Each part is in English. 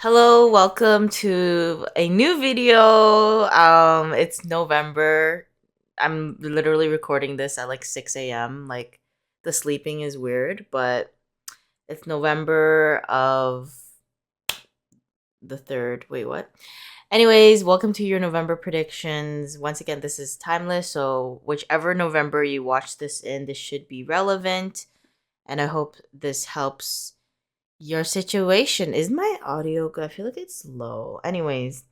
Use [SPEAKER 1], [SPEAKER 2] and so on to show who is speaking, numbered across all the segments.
[SPEAKER 1] Hello, welcome to a new video. It's November. I'm literally recording this at like 6 a.m. Like the sleeping is weird, but it's November of the 3rd. Wait, what? Anyways, welcome to your November predictions. Once again, this is timeless, so whichever November you watch this in, this should be relevant. And I hope this helps your situation. Is my audio good? I feel like it's low. Anyways,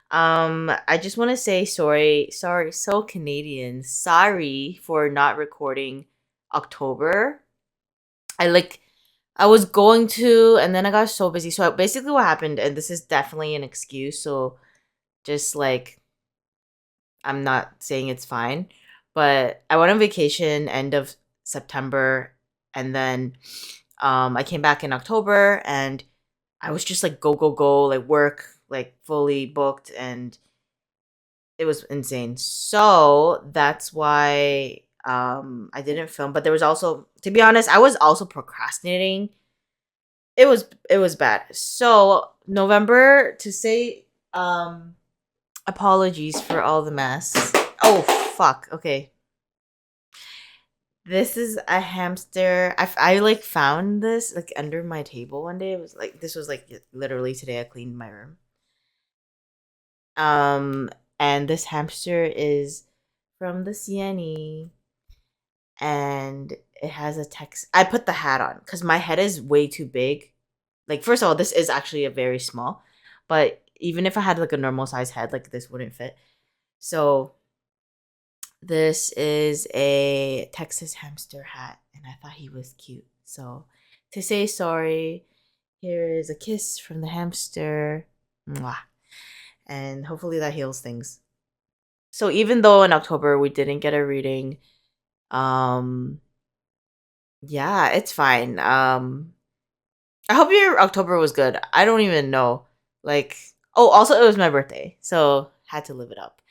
[SPEAKER 1] I just want to say sorry, so Canadian. Sorry for not recording October. I like I was going to and then I got so busy. So basically what happened, and this is definitely an excuse, so just like I'm not saying it's fine, but I went on vacation end of September, and then I came back in October, and I was just like go go go, like work like fully booked, and it was insane. So that's why I didn't film. But there was also, to be honest, I was also procrastinating. It was bad. So November, to say apologies for all the mess. Oh fuck. Okay. This is a hamster. I like found this like under my table one day. It was like this was like literally today I cleaned my room. Um, and this hamster is from the CNE, and it has a text. I put the hat on because my head is way too big. Like, first of all, this is actually a very small, but even if I had like a normal size head, like this wouldn't fit. So this is a Texas hamster hat, and I thought he was cute. So to say sorry, here is a kiss from the hamster. Mwah. And hopefully that heals things. So even though in October we didn't get a reading, um yeah, it's fine. I hope your October was good. I don't even know. Like, oh, also it was my birthday, so had to live it up.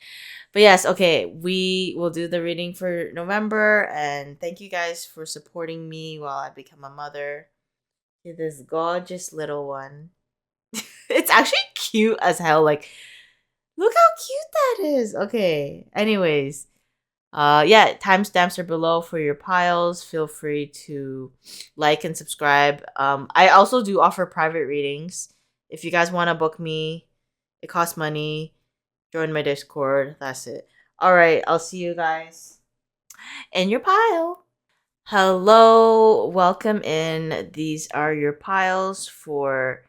[SPEAKER 1] But yes, okay, we will do the reading for November, and thank you guys for supporting me while I become a mother to this gorgeous little one. It's actually cute as hell. Like, look how cute that is. Okay. Anyways, yeah, timestamps are below for your piles. Feel free to like and subscribe. I also do offer private readings. If you guys want to book me, it costs money. Join my Discord. That's it. All right, I'll see you guys in your pile. Hello, welcome in. These are your piles for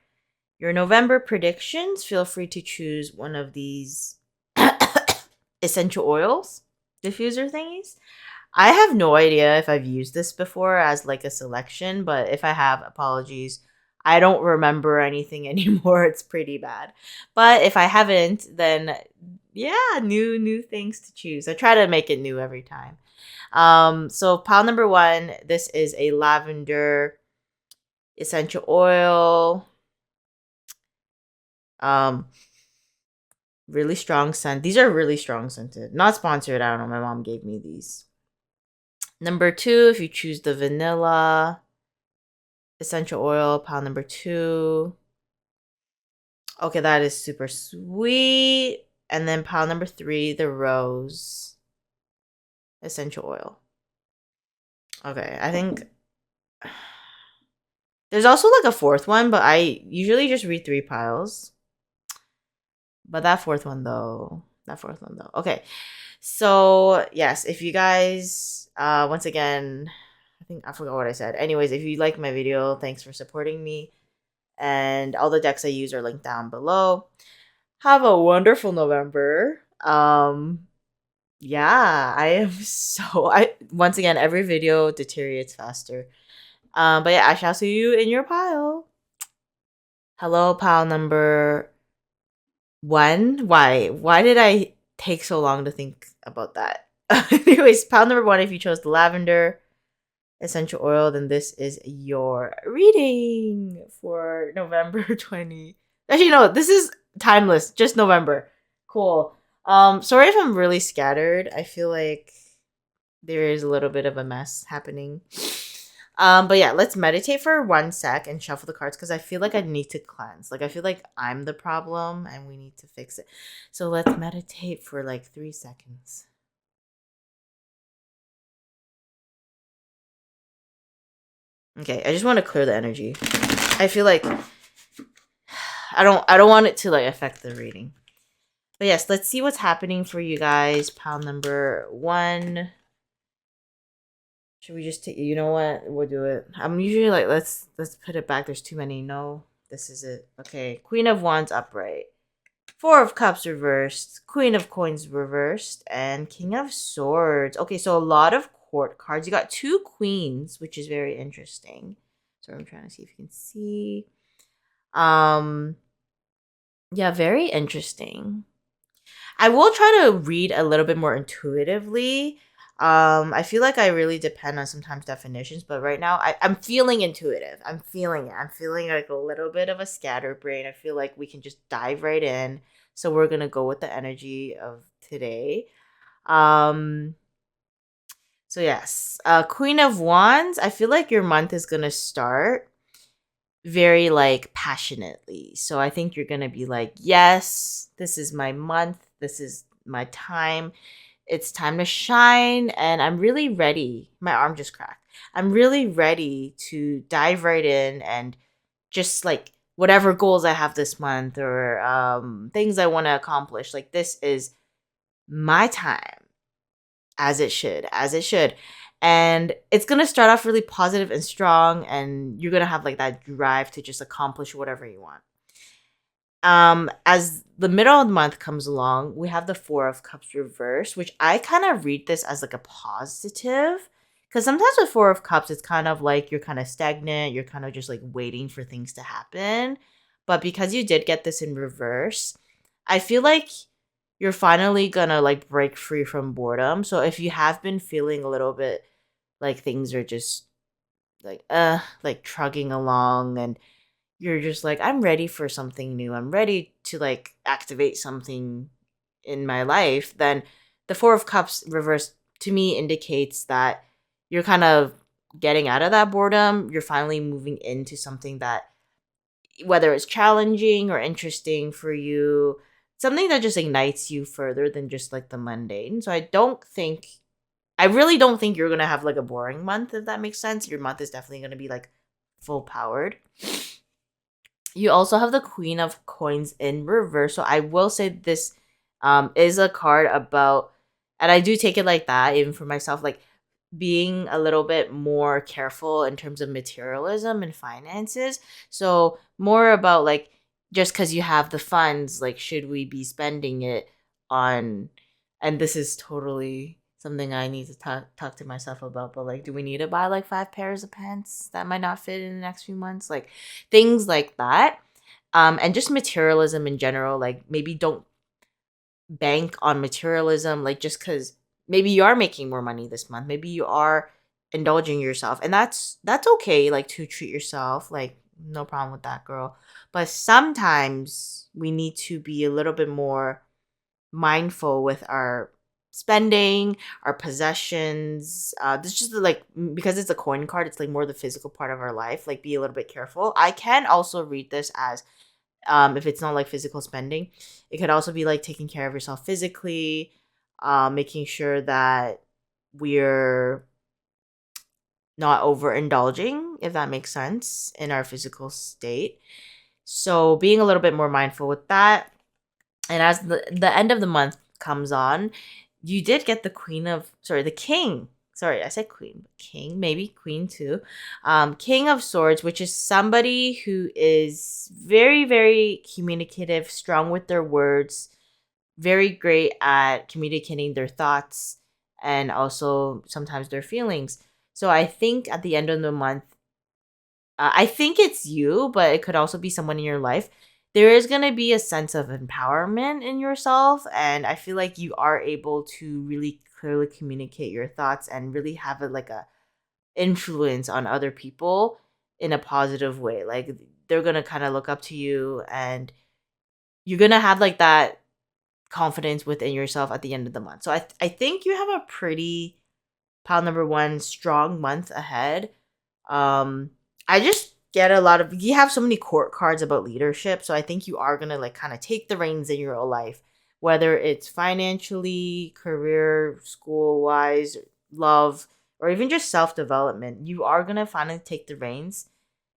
[SPEAKER 1] your November predictions. Feel free to choose one of these essential oils diffuser thingies. I have no idea if I've used this before as like a selection, but if I have, apologies. I don't remember anything anymore. It's pretty bad. But if I haven't, then yeah, new things to choose. I try to make it new every time. So pile number 1, this is a lavender essential oil. Um really strong scent. These are really strong scented. Not sponsored. I don't know. My mom gave me these. Number 2, if you choose the vanilla essential oil, pile number 2. Okay, that is super sweet. And then pile number 3, the rose essential oil. Okay, I think there's also like a 4th one, but I usually just read 3 piles. But that 4th one though. Okay. So, yes, if you guys once again, I think I forgot what I said. Anyways, if you like my video, thanks for supporting me. And all the decks I use are linked down below. Have a wonderful November. Yeah, I am so I once again every video deteriorates faster. But yeah, I shall see you in your pile. Hello, pile number 1. Why did I take so long to think about that? Anyways, pile number 1, if you chose the lavender essential oil, then this is your reading for November 20. Actually, no, this is timeless, just November. Cool. Sorry if I'm really scattered. I feel like there is a little bit of a mess happening. But yeah, let's meditate for 1 sec and shuffle the cards because I feel like I need to cleanse. Like I feel like I'm the problem and we need to fix it. So let's meditate for like 3 seconds. Okay, I just want to clear the energy. I feel like I don't want it to like affect the reading. But yes, let's see what's happening for you guys. Pile number 1. Should we just take, you know what? We'll do it. I'm usually like, let's put it back. There's too many. No, this is it. Okay. Queen of Wands upright. 4 of Cups reversed. Queen of Coins reversed. And King of Swords. Okay, so a lot of court cards. You got 2 queens, which is very interesting. So I'm trying to see if you can see. Yeah, very interesting. I will try to read a little bit more intuitively. I feel like I really depend on sometimes definitions, but right now I'm feeling intuitive. I'm feeling it. I'm feeling like a little bit of a scatterbrain. I feel like we can just dive right in. So we're gonna go with the energy of today. Um, so yes, Queen of Wands. I feel like your month is gonna start very like passionately. So I think you're gonna be like, yes, this is my month. This is my time. It's time to shine, and I'm really ready. My arm just cracked. I'm really ready to dive right in and just like whatever goals I have this month or things I want to accomplish. Like this is my time, as it should. And it's going to start off really positive and strong, and you're going to have like that drive to just accomplish whatever you want. As the middle of the month comes along, we have the 4 of Cups reversed, which I kind of read this as like a positive. Because sometimes with 4 of Cups, it's kind of like you're kind of stagnant, you're kind of just like waiting for things to happen. But because you did get this in reverse, I feel like you're finally gonna like break free from boredom. So if you have been feeling a little bit like things are just like trugging along, and you're just like, I'm ready for something new. I'm ready to like activate something in my life. Then the 4 of Cups reverse to me indicates that you're kind of getting out of that boredom. You're finally moving into something that, whether it's challenging or interesting for you, something that just ignites you further than just like the mundane. So I really don't think you're going to have like a boring month, if that makes sense. Your month is definitely going to be like full powered. You also have the Queen of Coins in reverse. So I will say this is a card about, and I do take it like that, even for myself, like being a little bit more careful in terms of materialism and finances. So more about like, just because you have the funds, like, should we be spending it on, and this is totally something I need to talk to myself about, but like, do we need to buy like 5 pairs of pants that might not fit in the next few months? Like things like that. And just materialism in general, like maybe don't bank on materialism, like just because maybe you are making more money this month, maybe you are indulging yourself, and that's okay, like to treat yourself, like no problem with that, girl. But sometimes we need to be a little bit more mindful with our spending, our possessions. This is just like, because it's a coin card, it's like more the physical part of our life. Like be a little bit careful. I can also read this as if it's not like physical spending, it could also be like taking care of yourself physically, making sure that we're not overindulging, if that makes sense, in our physical state. So being a little bit more mindful with that. And as the end of the month comes on, you did get the king. Sorry, I said queen, but king, maybe queen too. King of Swords, which is somebody who is very, very communicative, strong with their words, very great at communicating their thoughts and also sometimes their feelings. So I think at the end of the month, I think it's you, but it could also be someone in your life. There is going to be a sense of empowerment in yourself. And I feel like you are able to really clearly communicate your thoughts and really have like a influence on other people in a positive way. Like they're going to kind of look up to you, and you're going to have like that confidence within yourself at the end of the month. So I think you have a pretty, pile number 1, strong month ahead. I just get a lot of, you have so many court cards about leadership, so I think you are gonna like kind of take the reins in your own life, whether it's financially, career, school wise, love, or even just self development. You are gonna finally take the reins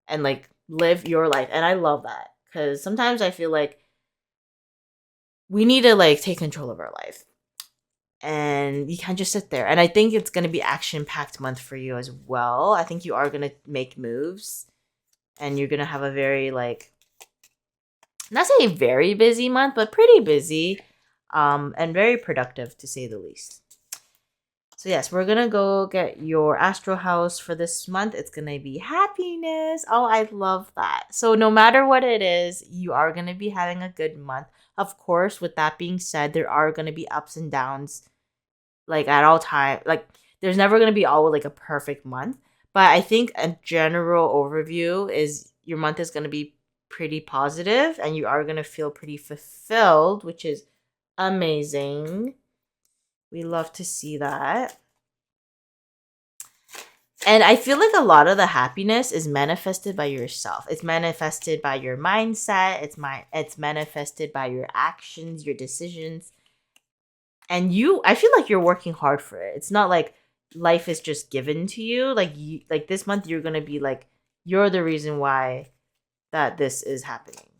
[SPEAKER 1] and like live your life, and I love that because sometimes I feel like we need to like take control of our life, and you can't just sit there. And I think it's gonna be action packed month for you as well. I think you are gonna make moves, and you're gonna have a very like, not say very busy month, but pretty busy, and very productive to say the least. So yes, we're gonna go get your astro house for this month. It's gonna be happiness. Oh, I love that. So no matter what it is, you are gonna be having a good month. Of course, with that being said, there are gonna be ups and downs, like at all time. Like there's never gonna be all like a perfect month. But I think a general overview is your month is gonna be pretty positive, and you are gonna feel pretty fulfilled, which is amazing. We love to see that. And I feel like a lot of the happiness is manifested by yourself. It's manifested by your mindset. It's manifested by your actions, your decisions. And I feel like you're working hard for it. It's not like life is just given to you. Like this month you're going to be like you're the reason why that this is happening.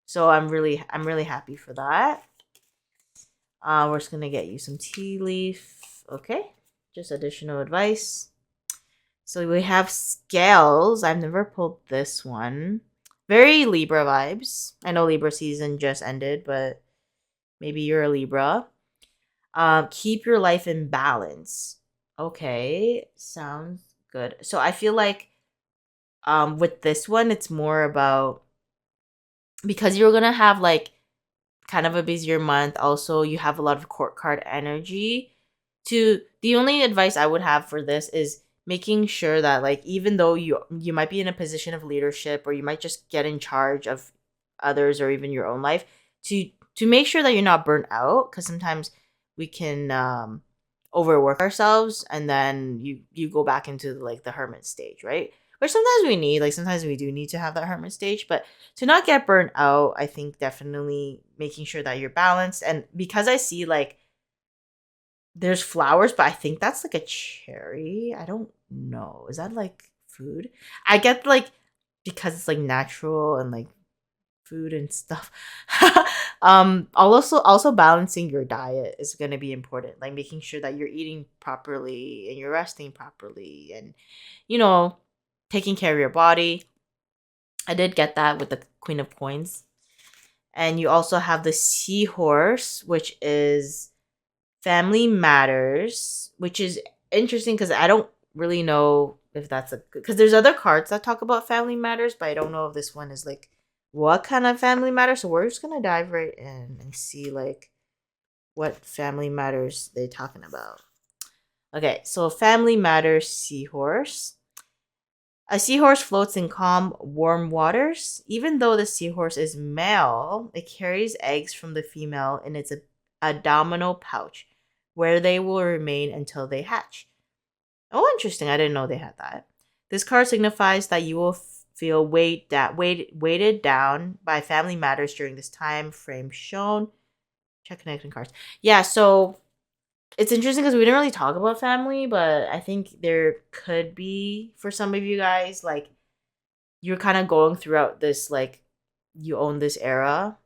[SPEAKER 1] So I'm really happy for that. We're just going to get you some tea leaf. Okay? Just additional advice. So we have scales. I've never pulled this one. Very Libra vibes. I know Libra season just ended, but maybe you're a Libra. Keep your life in balance. Okay, sounds good. So I feel like with this one, it's more about, because you're gonna have like kind of a busier month. Also, you have a lot of court card energy. The only advice I would have for this is making sure that like even though you might be in a position of leadership, or you might just get in charge of others or even your own life, to make sure that you're not burnt out, because sometimes we can overwork ourselves, and then you go back into like the hermit stage, right? Which sometimes we do need to have that hermit stage, but to not get burnt out, I think definitely making sure that you're balanced. And because I see like there's flowers, but I think that's like a cherry. I don't know. Is that like food? I get like, because it's like natural and like food and stuff. Also balancing your diet is going to be important. Like making sure that you're eating properly and you're resting properly, and you know, taking care of your body. I did get that with the Queen of Coins. And you also have the Seahorse, which is Family Matters, which is interesting because I don't really know if that's a good, because there's other cards that talk about family matters, but I don't know if this one is like what kind of family matters. So we're just gonna dive right in and see like what family matters they're talking about. Okay, so Family Matters Seahorse. A seahorse floats in calm, warm waters. Even though the seahorse is male, it carries eggs from the female in its abdominal pouch, where they will remain until they hatch. Oh, interesting. I didn't know they had that. This card signifies that you will feel weighted down by family matters during this time frame shown. Check connecting cards. Yeah, so it's interesting because we didn't really talk about family, but I think there could be, for some of you guys, like you're kind of going throughout this, like you own this era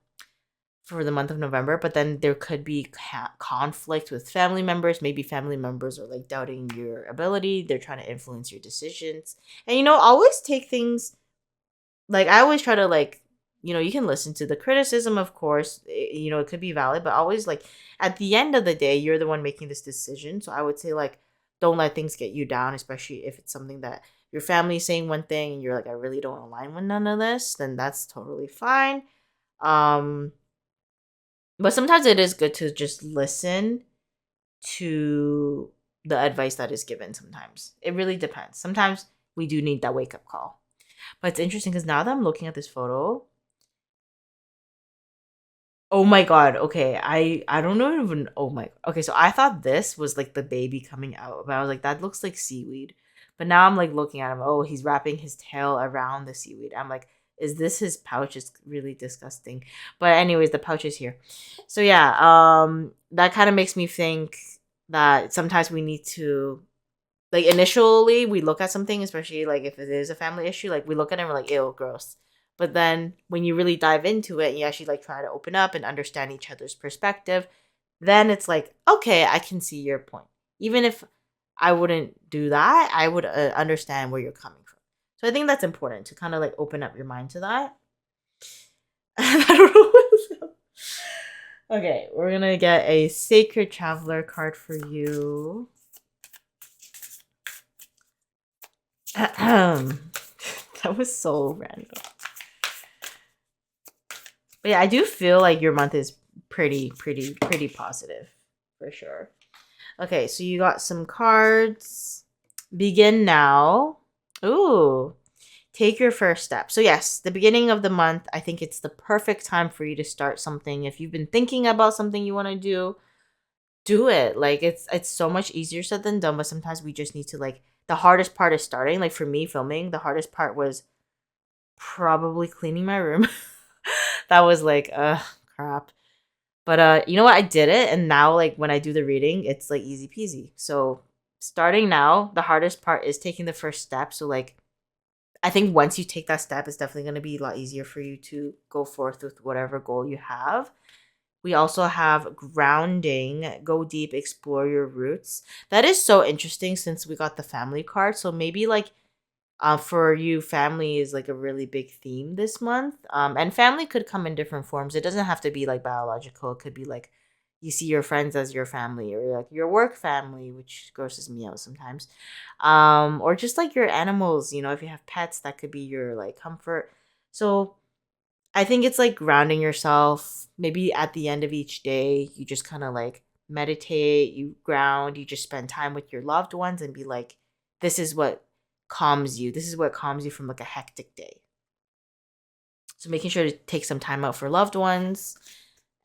[SPEAKER 1] for the month of November, but then there could be conflict with family members. Maybe family members are like doubting your ability. They're trying to influence your decisions. And always take things, like I always try to like, you can listen to the criticism, of course. It could be valid, but always like at the end of the day, you're the one making this decision. So I would say like don't let things get you down, especially if it's something that your family is saying one thing and you're like, I really don't align with none of this, then that's totally fine. Um but sometimes it is good to just listen to the advice that is given sometimes. It really depends. Sometimes we do need that wake up call. But it's interesting because now that I'm looking at this photo, oh my god, okay, I don't know even, oh my, okay, so I thought this was like the baby coming out, but I was like, that looks like seaweed. But now I'm like looking at him. Oh, he's wrapping his tail around the seaweed. I'm like, is this his pouch? It's really disgusting. But anyways, the pouch is here. So yeah, that kind of makes me think that sometimes we need to, like, initially we look at something, especially like if it is a family issue, like we look at it and we're like, ew, gross. But then when you really dive into it and you actually like try to open up and understand each other's perspective, then it's like, okay, I can see your point. Even if I wouldn't do that, I would understand where you're coming from. So I think that's important to kind of like open up your mind to that. I don't know what. Okay, we're gonna get a Sacred Traveler card for you. That was so random. But yeah, I do feel like your month is pretty positive for sure. Okay, so you got some cards. Begin now. Ooh. Take your first step. So yes, the beginning of the month, I think it's the perfect time for you to start something. If you've been thinking about something you want to do it. Like it's so much easier said than done, but sometimes we just need to, like, the hardest part is starting. Like for me filming, the hardest part was probably cleaning my room. That was like, crap. But you know what? I did it, and now like when I do the reading, it's like easy peasy. So starting now, the hardest part is taking the first step. So like I think once you take that step, it's definitely going to be a lot easier for you to go forth with whatever goal you have. We also have grounding, go deep, explore your roots. That is so interesting since we got the family card. So maybe like for you, family is like a really big theme this month. And family could come in different forms. It doesn't have to be like biological. It could be like you see your friends as your family, or like your work family, which grosses me out sometimes. Or just like your animals, you know, if you have pets, that could be your like comfort. So I think it's like grounding yourself. Maybe at the end of each day, you just kind of like meditate, you ground, you just spend time with your loved ones and be like, this is what calms you. This is what calms you from like a hectic day. So making sure to take some time out for loved ones.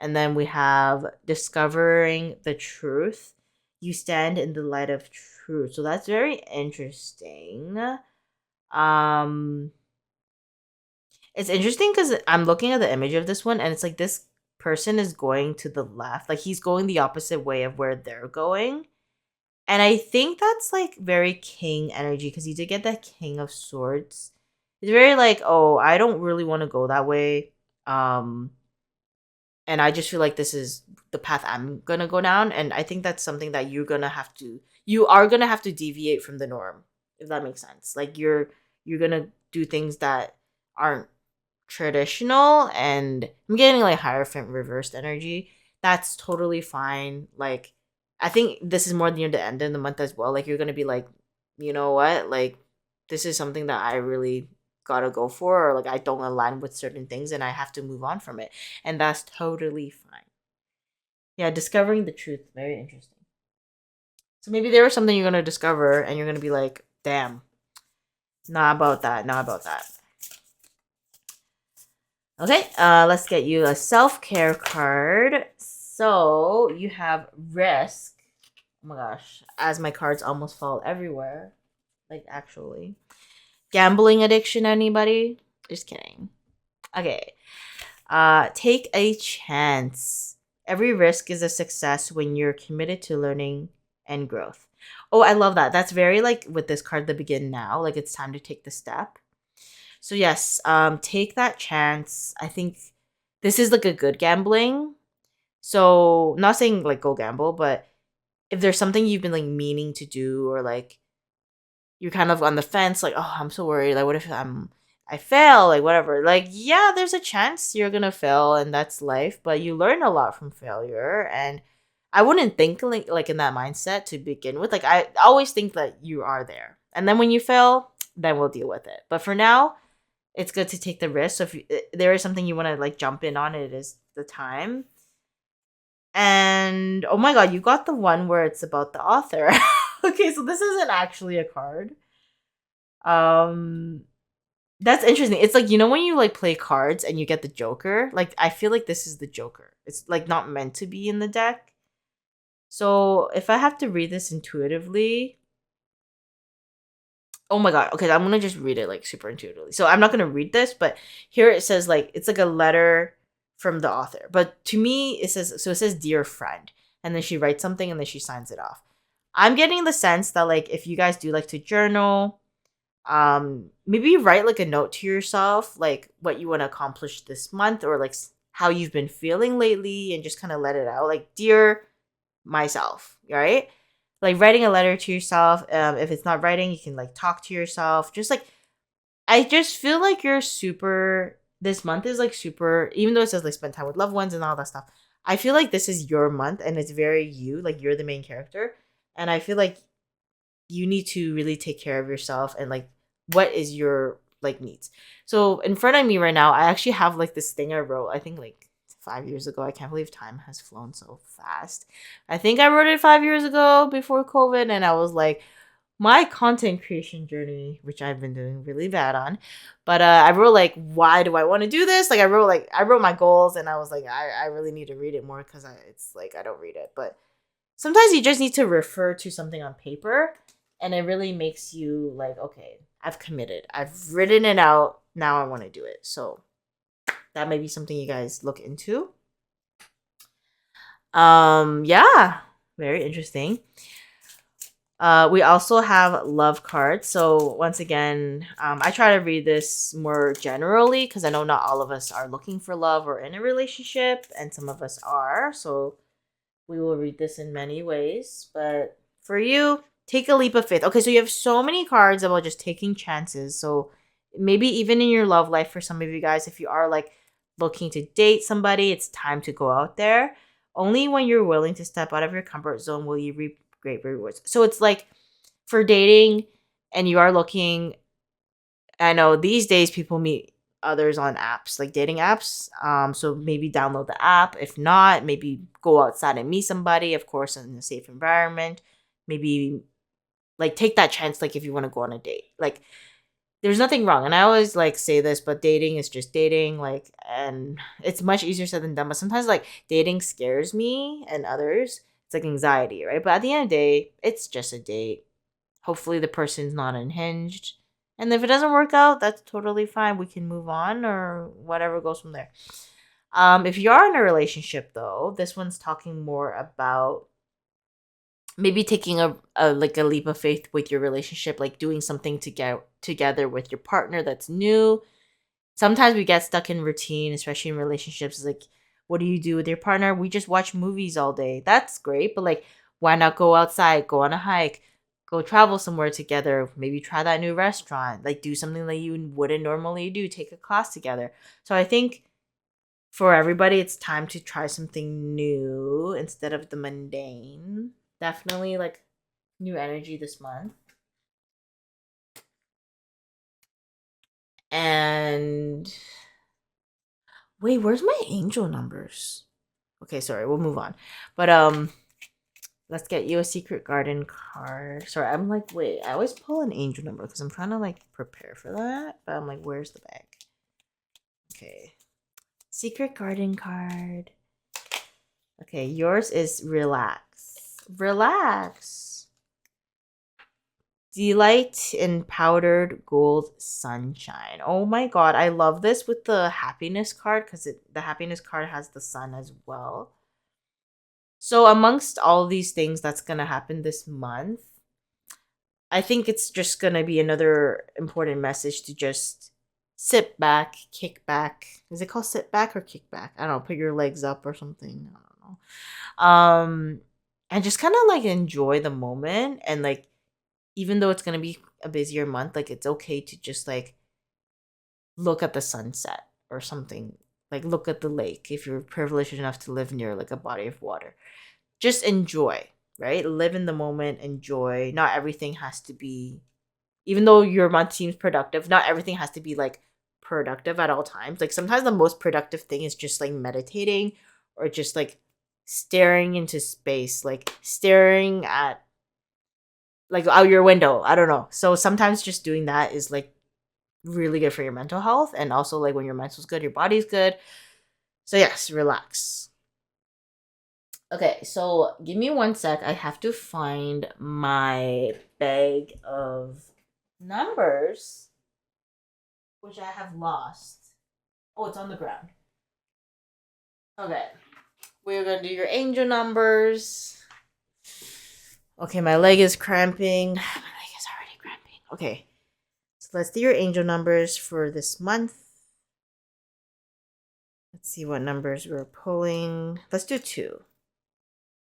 [SPEAKER 1] And then we have discovering the truth. You stand in the light of truth. So that's very interesting. Um it's interesting because I'm looking at the image of this one and it's like this person is going to the left. Like he's going the opposite way of where they're going. And I think that's like very king energy because you did get that king of swords. It's very like, oh, I don't really want to go that way. Um and I just feel like this is the path I'm gonna go down. And I think that's something that you are gonna have to deviate from the norm, if that makes sense. Like you're gonna do things that aren't traditional, and I'm getting like Hierophant reversed energy. That's totally fine. Like I think this is more near the end of the month as well. Like you're gonna be like, you know what? Like this is something that I really gotta go for, or like I don't align with certain things and I have to move on from it. And that's totally fine. Yeah, discovering the truth. Very interesting. So maybe there is something you're gonna discover and you're gonna be like, damn, not about that, not about that. Okay, let's get you a self-care card. So you have risk. Oh my gosh, as my cards almost fall everywhere. Like actually. Gambling addiction, anybody? Just kidding. Okay. Take a chance. Every risk is a success when you're committed to learning and growth. Oh, I love that. That's very like with this card, the begin now. Like it's time to take the step. So yes, take that chance. I think this is like a good gambling. So not saying like go gamble, but if there's something you've been like meaning to do, or like you're kind of on the fence, like, oh, I'm so worried. Like, what if I fail? Like, whatever. Like, yeah, there's a chance you're gonna fail, and that's life. But you learn a lot from failure, and I wouldn't think like in that mindset to begin with. Like, I always think that you are there, and then when you fail, then we'll deal with it. But for now, it's good to take the risk. So if there is something you want to like jump in on, it is the time. And oh my god, you got the one where it's about the author. Okay, so this isn't actually a card. Um that's interesting. It's like, you know, when you like play cards and you get the Joker, like I feel like this is the Joker. It's like not meant to be in the deck. So if I have to read this intuitively, Oh my god. Okay, I'm gonna just read it like super intuitively. So I'm not gonna read this, but here it says like it's like a letter from the author. But to me, it says dear friend, and then she writes something and then she signs it off. I'm getting the sense that like if you guys do like to journal, maybe write like a note to yourself, like what you want to accomplish this month or like how you've been feeling lately, and just kind of let it out. Like dear myself, right? Like writing a letter to yourself. If it's not writing, you can like talk to yourself. Just like I just feel like you're super. This month is like super. Even though it says like spend time with loved ones and all that stuff, I feel like this is your month and it's very you. Like you're the main character, and I feel like you need to really take care of yourself and like what is your like needs. So in front of me right now, I actually have like this thing I wrote. I think like 5 years ago. I can't believe time has flown so fast. I think I wrote it 5 years ago before COVID, and I was like, my content creation journey, which I've been doing really bad on. But I wrote like, why do I want to do this? Like I wrote my goals, and I was like, I really need to read it more because it's like I don't read it. But sometimes you just need to refer to something on paper, and it really makes you like, okay, I've committed. I've written it out. Now I want to do it. So that may be something you guys look into. Yeah, very interesting. We also have love cards. So once again, I try to read this more generally because I know not all of us are looking for love or in a relationship, and some of us are. So we will read this in many ways. But for you, take a leap of faith. Okay, so you have so many cards about just taking chances. So maybe even in your love life, for some of you guys, if you are like looking to date somebody, it's time to go out there. Only when you're willing to step out of your comfort zone will you reap great rewards. So it's like for dating and you are looking, I know these days people meet others on apps, like dating apps. So maybe download the app. If not, maybe go outside and meet somebody, of course, in a safe environment. Maybe like take that chance, like if you want to go on a date. Like there's nothing wrong. And I always like say this, but dating is just dating. Like, and it's much easier said than done. But sometimes like dating scares me and others. It's like anxiety, right? But at the end of the day, it's just a date. Hopefully the person's not unhinged. And if it doesn't work out, that's totally fine. We can move on or whatever goes from there. If you are in a relationship though, this one's talking more about maybe taking a like a leap of faith with your relationship, like doing something to get together with your partner that's new. Sometimes we get stuck in routine, especially in relationships. Like, what do you do with your partner? We just watch movies all day. That's great, but like, why not go outside, go on a hike, go travel somewhere together? Maybe try that new restaurant, like do something that you wouldn't normally do, take a class together. So I think for everybody, it's time to try something new instead of the mundane. Definitely like new energy this month. And wait, where's my angel numbers? Okay, sorry, we'll move on. But let's get you a secret garden card. Sorry, I'm like, wait, I always pull an angel number because I'm trying to like prepare for that. But I'm like, where's the bag? Okay. Secret garden card. Okay, yours is relax. Relax. Delight in powdered gold sunshine. Oh my god, I love this with the happiness card because the happiness card has the sun as well. So amongst all these things that's gonna happen this month, I think it's just gonna be another important message to just sit back, kick back. Is it called sit back or kick back? I don't know. Put your legs up or something. I don't know. And just kind of like enjoy the moment, and like even though it's gonna be a busier month, like it's okay to just like look at the sunset or something. Like look at the lake if you're privileged enough to live near like a body of water. Just enjoy, right? Live in the moment, enjoy. Not everything has to be, even though your month seems productive, not everything has to be like productive at all times. Like sometimes the most productive thing is just like meditating or just like staring into space, like staring at like out your window. I don't know. So sometimes just doing that is like really good for your mental health, and also like when your mental's good, your body's good. So yes, relax. Okay, so give me one sec. I have to find my bag of numbers, which I have lost. Oh, it's on the ground. Okay. We're going to do your angel numbers. Okay, my leg is cramping. My leg is already cramping. Okay. So let's do your angel numbers for this month. Let's see what numbers we're pulling. Let's do 2.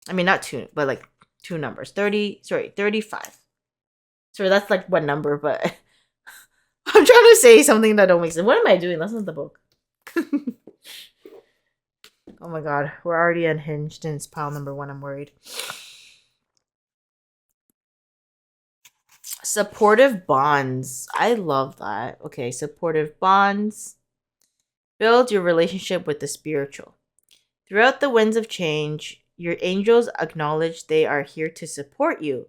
[SPEAKER 1] I mean, not 2, but like 2 numbers. 35. Sorry, that's like what number, but I'm trying to say something that don't make sense. What am I doing? That's not the book. Oh my god, we're already unhinged and it's pile number 1. I'm worried. Supportive bonds. I love that. Okay, supportive bonds. Build your relationship with the spiritual. Throughout the winds of change, your angels acknowledge they are here to support you.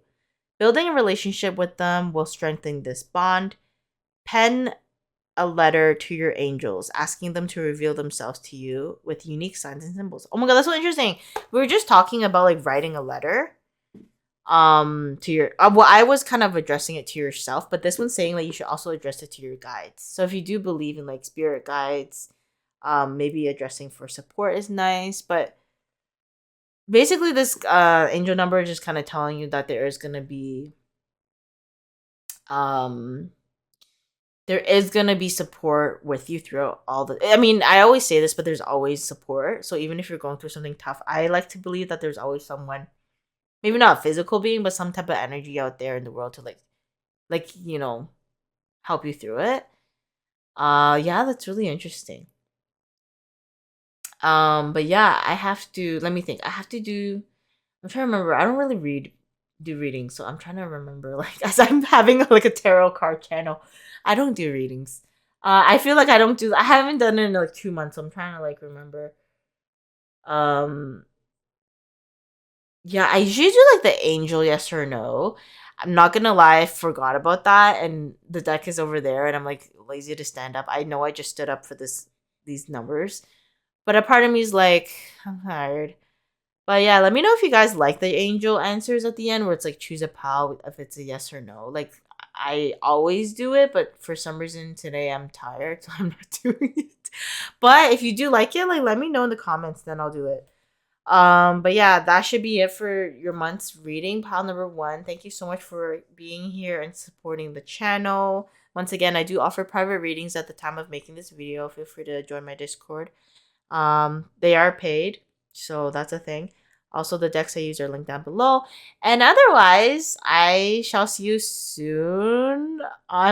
[SPEAKER 1] Building a relationship with them will strengthen this bond. Pen a letter to your angels, asking them to reveal themselves to you with unique signs and symbols. Oh my god, that's so interesting. We were just talking about like writing a letter to your well, I was kind of addressing it to yourself, but this one's saying that you should also address it to your guides. So if you do believe in like spirit guides, maybe addressing for support is nice, but basically this angel number is just kind of telling you that there is going to be support with you throughout all the. I mean, I always say this, but there's always support. So even if you're going through something tough, I like to believe that there's always someone, maybe not a physical being, but some type of energy out there in the world to like help you through it. Yeah, that's really interesting. But yeah, I have to. Let me think. I have to do. I'm trying to remember. I don't really do readings, so I'm trying to remember. Like as I'm having like a tarot card channel, I don't do readings. I feel like I don't do. I haven't done it in like 2 months, so I'm trying to like remember. Um, yeah, I usually do like the angel yes or no. I'm not gonna lie, I forgot about that, and the deck is over there, and I'm like lazy to stand up. I know I just stood up for these numbers, but a part of me is like I'm tired. But yeah, let me know if you guys like the angel answers at the end where it's like choose a pal if it's a yes or no. Like I always do it, but for some reason today I'm tired, so I'm not doing it. But if you do like it, like let me know in the comments, then I'll do it. But yeah, that should be it for your month's reading, pile number 1. Thank you so much for being here and supporting the channel. Once again, I do offer private readings at the time of making this video. Feel free to join my Discord. They are paid, so that's a thing. Also, the decks I use are linked down below. And otherwise, I shall see you soon. I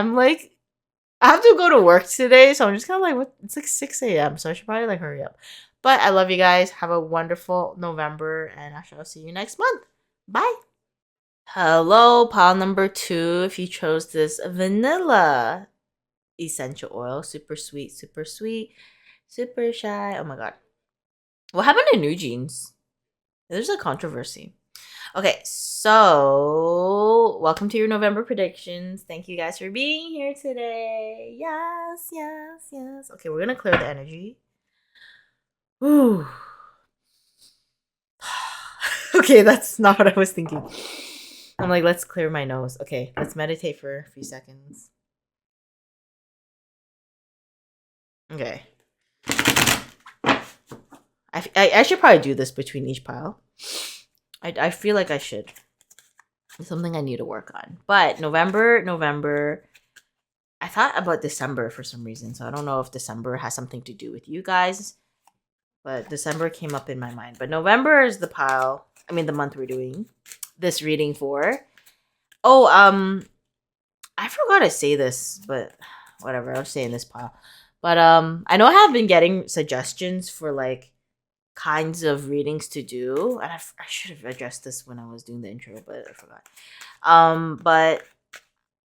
[SPEAKER 1] have to go to work today, so I'm just kind of like, what? It's like 6 a.m., so I should probably like hurry up. But I love you guys. Have a wonderful November, and I shall see you next month. Bye. Hello, pile number 2. If you chose this vanilla essential oil, super sweet, super sweet, super shy. Oh my god. What happened to New Jeans? There's a controversy. Okay, so welcome to your November predictions. Thank you guys for being here today. Yes, yes, yes. Okay, we're gonna clear the energy. Ooh. Okay, that's not what I was thinking. I'm like, let's clear my nose. Okay, let's meditate for a few seconds. Okay. I should probably do this between each pile. I feel like I should. It's something I need to work on. But November. I thought about December for some reason, so I don't know if December has something to do with you guys. But December came up in my mind. But November is the month we're doing this reading for. Oh, I forgot to say this, but whatever, I'll say in this pile. But I know I have been getting suggestions for like kinds of readings to do, and I should have addressed this when I was doing the intro, but I forgot. But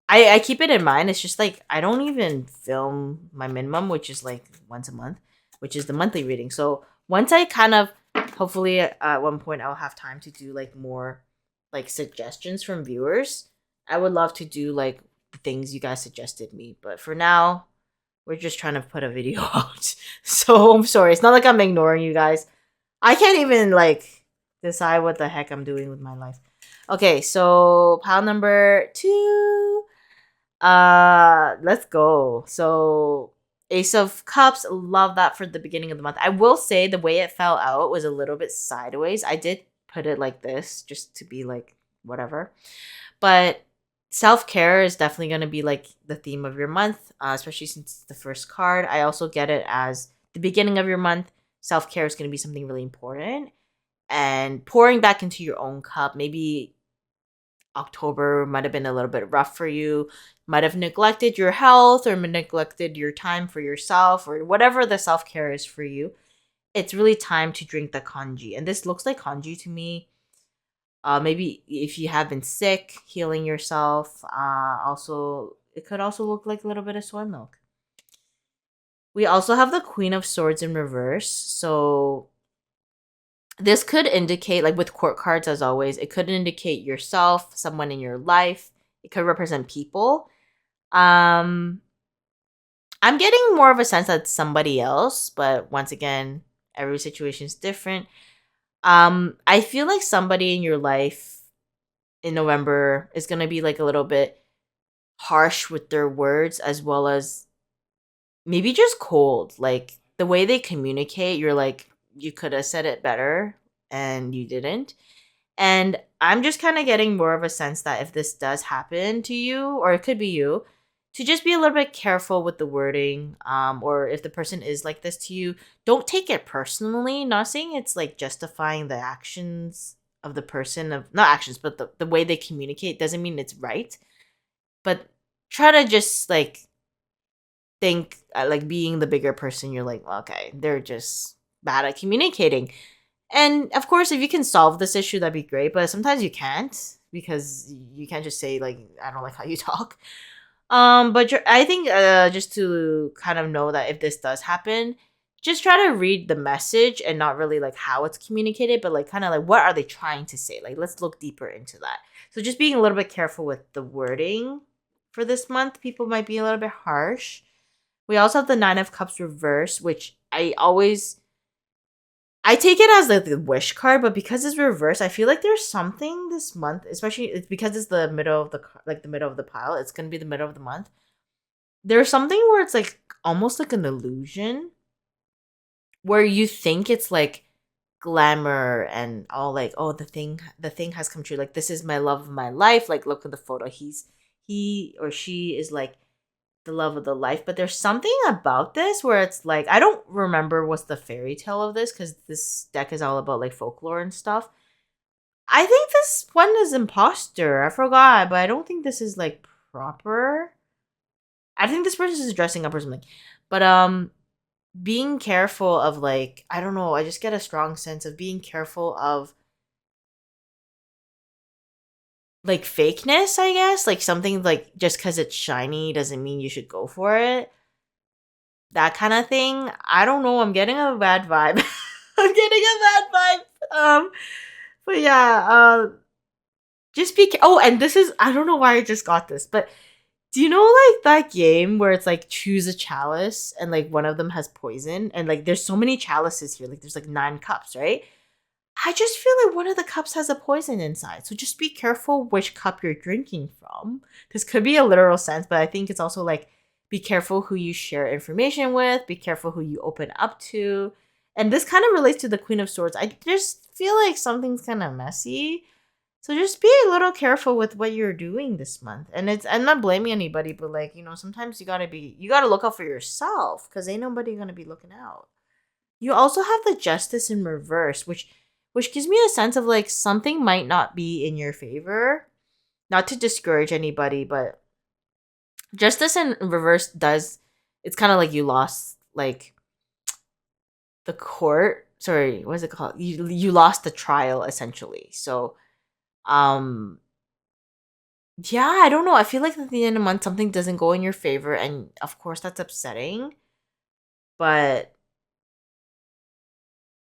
[SPEAKER 1] I keep it in mind. It's just like I don't even film my minimum, which is like once a month, which is the monthly reading. So once I kind of, hopefully at one point I'll have time to do like more like suggestions from viewers. I would love to do like the things you guys suggested me, but for now we're just trying to put a video out. So I'm sorry. It's not like I'm ignoring you guys. I can't even like decide what the heck I'm doing with my life. Okay, so pile number 2. Let's go. So Ace of Cups, love that for the beginning of the month. I will say the way it fell out was a little bit sideways. I did put it like this just to be like whatever. But self-care is definitely going to be like the theme of your month, especially since it's the first card. I also get it as the beginning of your month. Self-care is going to be something really important, and pouring back into your own cup. Maybe October might have been a little bit rough for you, might have neglected your health or neglected your time for yourself or whatever the self-care is for you. It's really time to drink the kanji. And this looks like kanji to me. Maybe if you have been sick, healing yourself. Also, it could also look like a little bit of soy milk. We also have the Queen of Swords in reverse. So this could indicate, like with court cards as always, it could indicate yourself, someone in your life. It could represent people. I'm getting more of a sense that it's somebody else, but once again, every situation is different. I feel like somebody in your life in November is gonna be like a little bit harsh with their words, as well as maybe just cold. Like the way they communicate, you're like, you could have said it better and you didn't. And I'm just kind of getting more of a sense that if this does happen to you, or it could be you, to just be a little bit careful with the wording. Or if the person is like this to you, don't take it personally. Not saying it's like justifying the actions of the person, of not actions, but the way they communicate doesn't mean it's right. But try to just like think like being the bigger person, you're like, okay, they're just bad at communicating. And of course, if you can solve this issue, that'd be great. But sometimes you can't, because you can't just say like, I don't like how you talk. But I think just to kind of know that if this does happen, just try to read the message and not really like how it's communicated, but like kind of like what are they trying to say? Like let's look deeper into that. So just being a little bit careful with the wording for this month. People might be a little bit harsh. We also have the Nine of Cups reverse, which I take it as like the wish card, but because it's reversed, I feel like there's something this month, especially it's because it's the middle of the middle of the pile. It's gonna be the middle of the month. There's something where it's like almost like an illusion, where you think it's like glamour and all like, oh, the thing has come true. Like this is my love of my life. Like look at the photo. He or she is like the love of the life. But there's something about this where it's like, I don't remember what's the fairy tale of this, because this deck is all about like folklore and stuff. I think this one is imposter. I forgot, but I don't think this is like proper. I think this person is dressing up or something. But being careful of like, I don't know, I just get a strong sense of being careful of like fakeness, I guess. Like something like just because it's shiny doesn't mean you should go for it. That kind of thing. I don't know. I'm getting a bad vibe. I'm getting a bad vibe. But yeah. Just be. Oh, and this is. I don't know why I just got this, but do you know like that game where it's like choose a chalice and like one of them has poison, and like there's so many chalices here. Like there's like 9 cups, right? I just feel like one of the cups has a poison inside. So just be careful which cup you're drinking from. This could be a literal sense, but I think it's also like be careful who you share information with, be careful who you open up to. And this kind of relates to the Queen of Swords. I just feel like something's kind of messy. So just be a little careful with what you're doing this month. And I'm not blaming anybody, but like, sometimes you gotta look out for yourself, because ain't nobody gonna be looking out. You also have the Justice in reverse, which gives me a sense of like something might not be in your favor. Not to discourage anybody, but Justice in reverse it's kind of like you lost like the court. Sorry, what is it called? You lost the trial essentially. So um yeah, I don't know. I feel like at the end of the month something doesn't go in your favor, and of course that's upsetting. But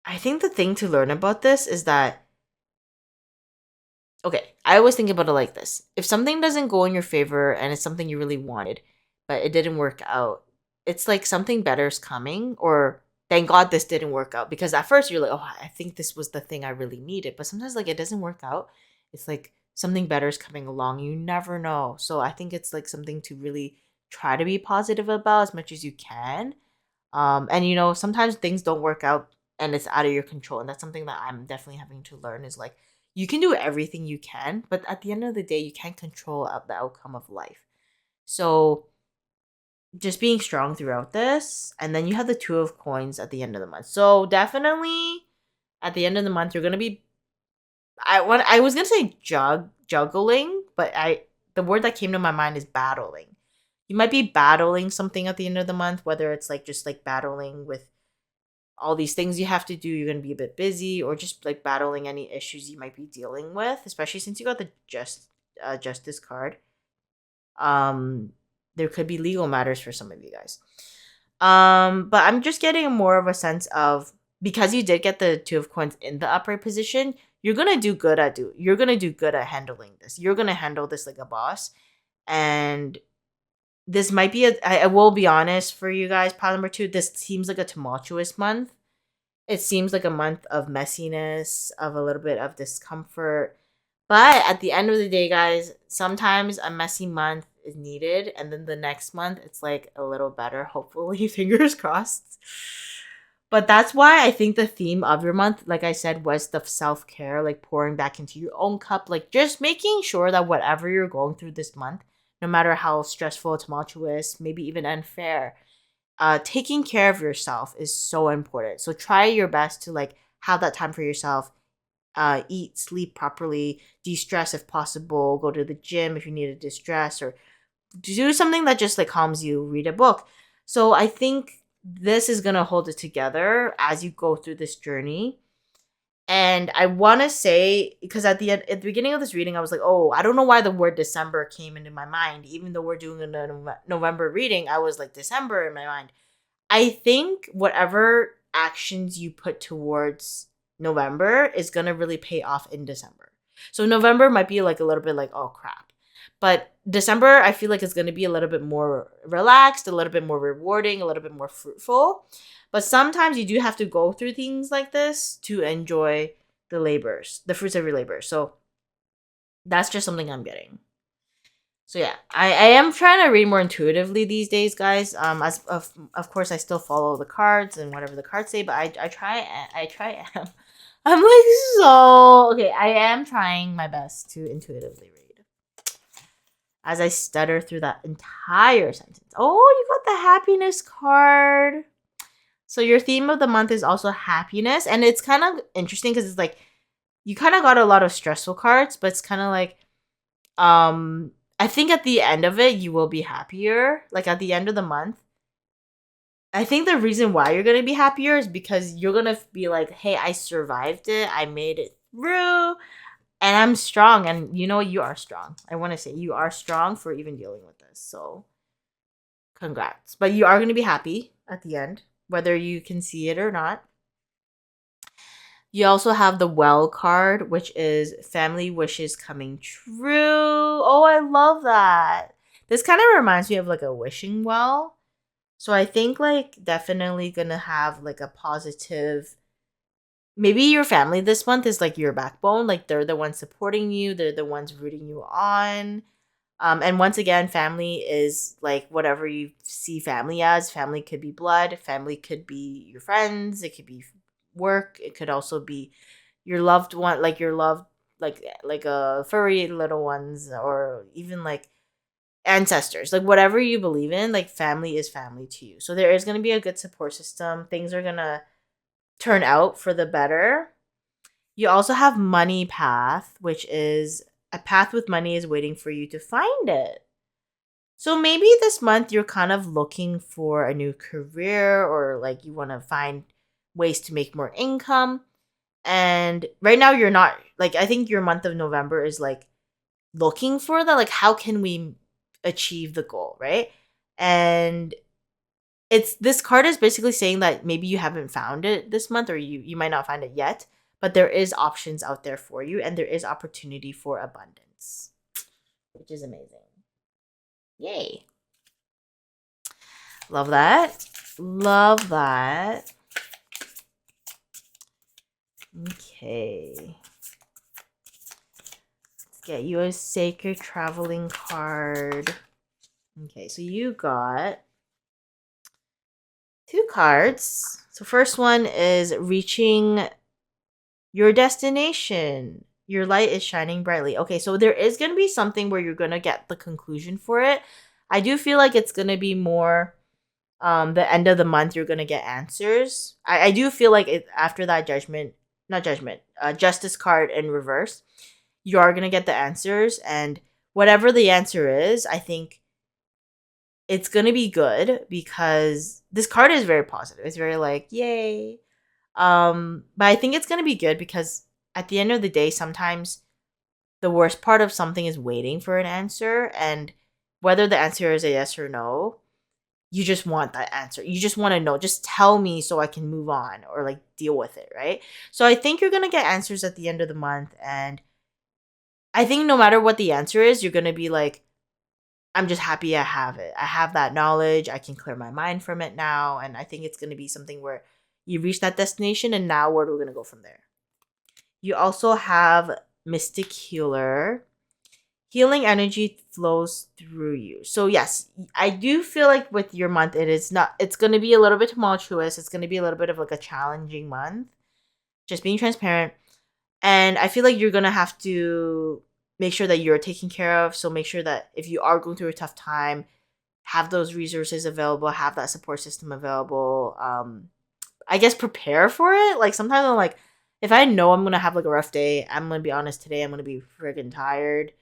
[SPEAKER 1] I think the thing to learn about this is that, okay, I always think about it like this. If something doesn't go in your favor and it's something you really wanted, but it didn't work out, it's like something better is coming, or thank God this didn't work out. Because at first you're like, oh, I think this was the thing I really needed. But sometimes like it doesn't work out. It's like something better is coming along. You never know. So I think it's like something to really try to be positive about as much as you can. And you know, sometimes things don't work out and it's out of your control. And that's something that I'm definitely having to learn is like you can do everything you can, but at the end of the day, you can't control the outcome of life. So just being strong throughout this, and then you have the two of coins at the end of the month. So definitely at the end of the month, you're gonna be. I was gonna say juggling, but the word that came to my mind is battling. You might be battling something at the end of the month, whether it's like just like battling with all these things you have to do. You're gonna be a bit busy, or just like battling any issues you might be dealing with, especially since you got the justice card. Um, there could be legal matters for some of you guys. But I'm just getting more of a sense of because you did get the two of coins in the upright position, you're gonna do good at handling this. You're gonna handle this like a boss. And this might be I will be honest for you guys, pile number two, this seems like a tumultuous month. It seems like a month of messiness, of a little bit of discomfort. But at the end of the day, guys, sometimes a messy month is needed. And then the next month, it's like a little better, hopefully, fingers crossed. But that's why I think the theme of your month, like I said, was the self care, like pouring back into your own cup, like just making sure that whatever you're going through this month, no matter how stressful, tumultuous, maybe even unfair, taking care of yourself is so important. So try your best to like have that time for yourself. Eat, sleep properly, de-stress if possible, go to the gym if you need to distress, or do something that just like calms you, read a book. So I think this is gonna hold it together as you go through this journey. And I want to say, because at the beginning of this reading, I was like, oh, I don't know why the word December came into my mind. Even though we're doing a November reading, I was like December in my mind. I think whatever actions you put towards November is going to really pay off in December. So November might be like a little bit like, oh crap. But December, I feel like it's going to be a little bit more relaxed, a little bit more rewarding, a little bit more fruitful. But sometimes you do have to go through things like this to enjoy the fruits of your labor. So that's just something I'm getting. So yeah, I am trying to read more intuitively these days, guys. As of course I still follow the cards and whatever the cards say, but I try. I'm like so okay. I am trying my best to intuitively read as I stutter through that entire sentence. Oh, you got the happiness card. So your theme of the month is also happiness, and it's kind of interesting because it's like you kind of got a lot of stressful cards, but it's kind of like I think at the end of it you will be happier. Like at the end of the month, I think the reason why you're gonna be happier is because you're gonna be like, hey, I survived it, I made it through, and I'm strong. And you know you are strong. I want to say you are strong for even dealing with this. So congrats. But you are gonna be happy at the end, whether you can see it or not. You also have the well card, which is family wishes coming true. Oh, I love that. This kind of reminds me of like a wishing well. So I think like definitely gonna have like a positive. Maybe your family this month is like your backbone. Like they're the ones supporting you. They're the ones rooting you on. And once again, family is like whatever you see family as. Family could be blood. Family could be your friends. It could be work. It could also be your loved one, like your loved, like a furry little ones, or even like ancestors. Like whatever you believe in, like family is family to you. So there is gonna be a good support system. Things are gonna turn out for the better. You also have money path, which is a path with money is waiting for you to find it. So maybe this month you're kind of looking for a new career, or like you want to find ways to make more income. And right now you're not, like, I think your month of November is like looking for that, like how can we achieve the goal, right? And it's this card is basically saying that maybe you haven't found it this month, or you might not find it yet, but there is options out there for you, and there is opportunity for abundance, which is amazing. Yay. Love that. Love that. Okay. get you a sacred traveling card. Okay, so you got 2 cards. So first one is reaching your destination. Your light is shining brightly. Okay, so there is going to be something where you're going to get the conclusion for it. I do feel like it's going to be more the end of the month you're going to get answers. I do feel like after that justice card in reverse, you are going to get the answers, and whatever the answer is, I think it's going to be good because this card is very positive. It's very like, yay. But I think it's going to be good because at the end of the day, sometimes the worst part of something is waiting for an answer, and whether the answer is a yes or no, you just want that answer. You just want to know. Just tell me so I can move on or like deal with it, right? So I think you're going to get answers at the end of the month, and I think no matter what the answer is, you're going to be like, I'm just happy I have it. I have that knowledge. I can clear my mind from it now. And I think it's going to be something where you reach that destination, and now where are we going to go from there? You also have Mystic Healer. Healing energy flows through you. So yes, I do feel like with your month, it's going to be a little bit tumultuous. It's going to be a little bit of like a challenging month. Just being transparent. And I feel like you're going to have to make sure that you're taken care of. So make sure that if you are going through a tough time, have those resources available, have that support system available. I guess prepare for it. Like sometimes I'm like, if I know I'm going to have like a rough day, I'm going to be honest, today I'm going to be friggin' tired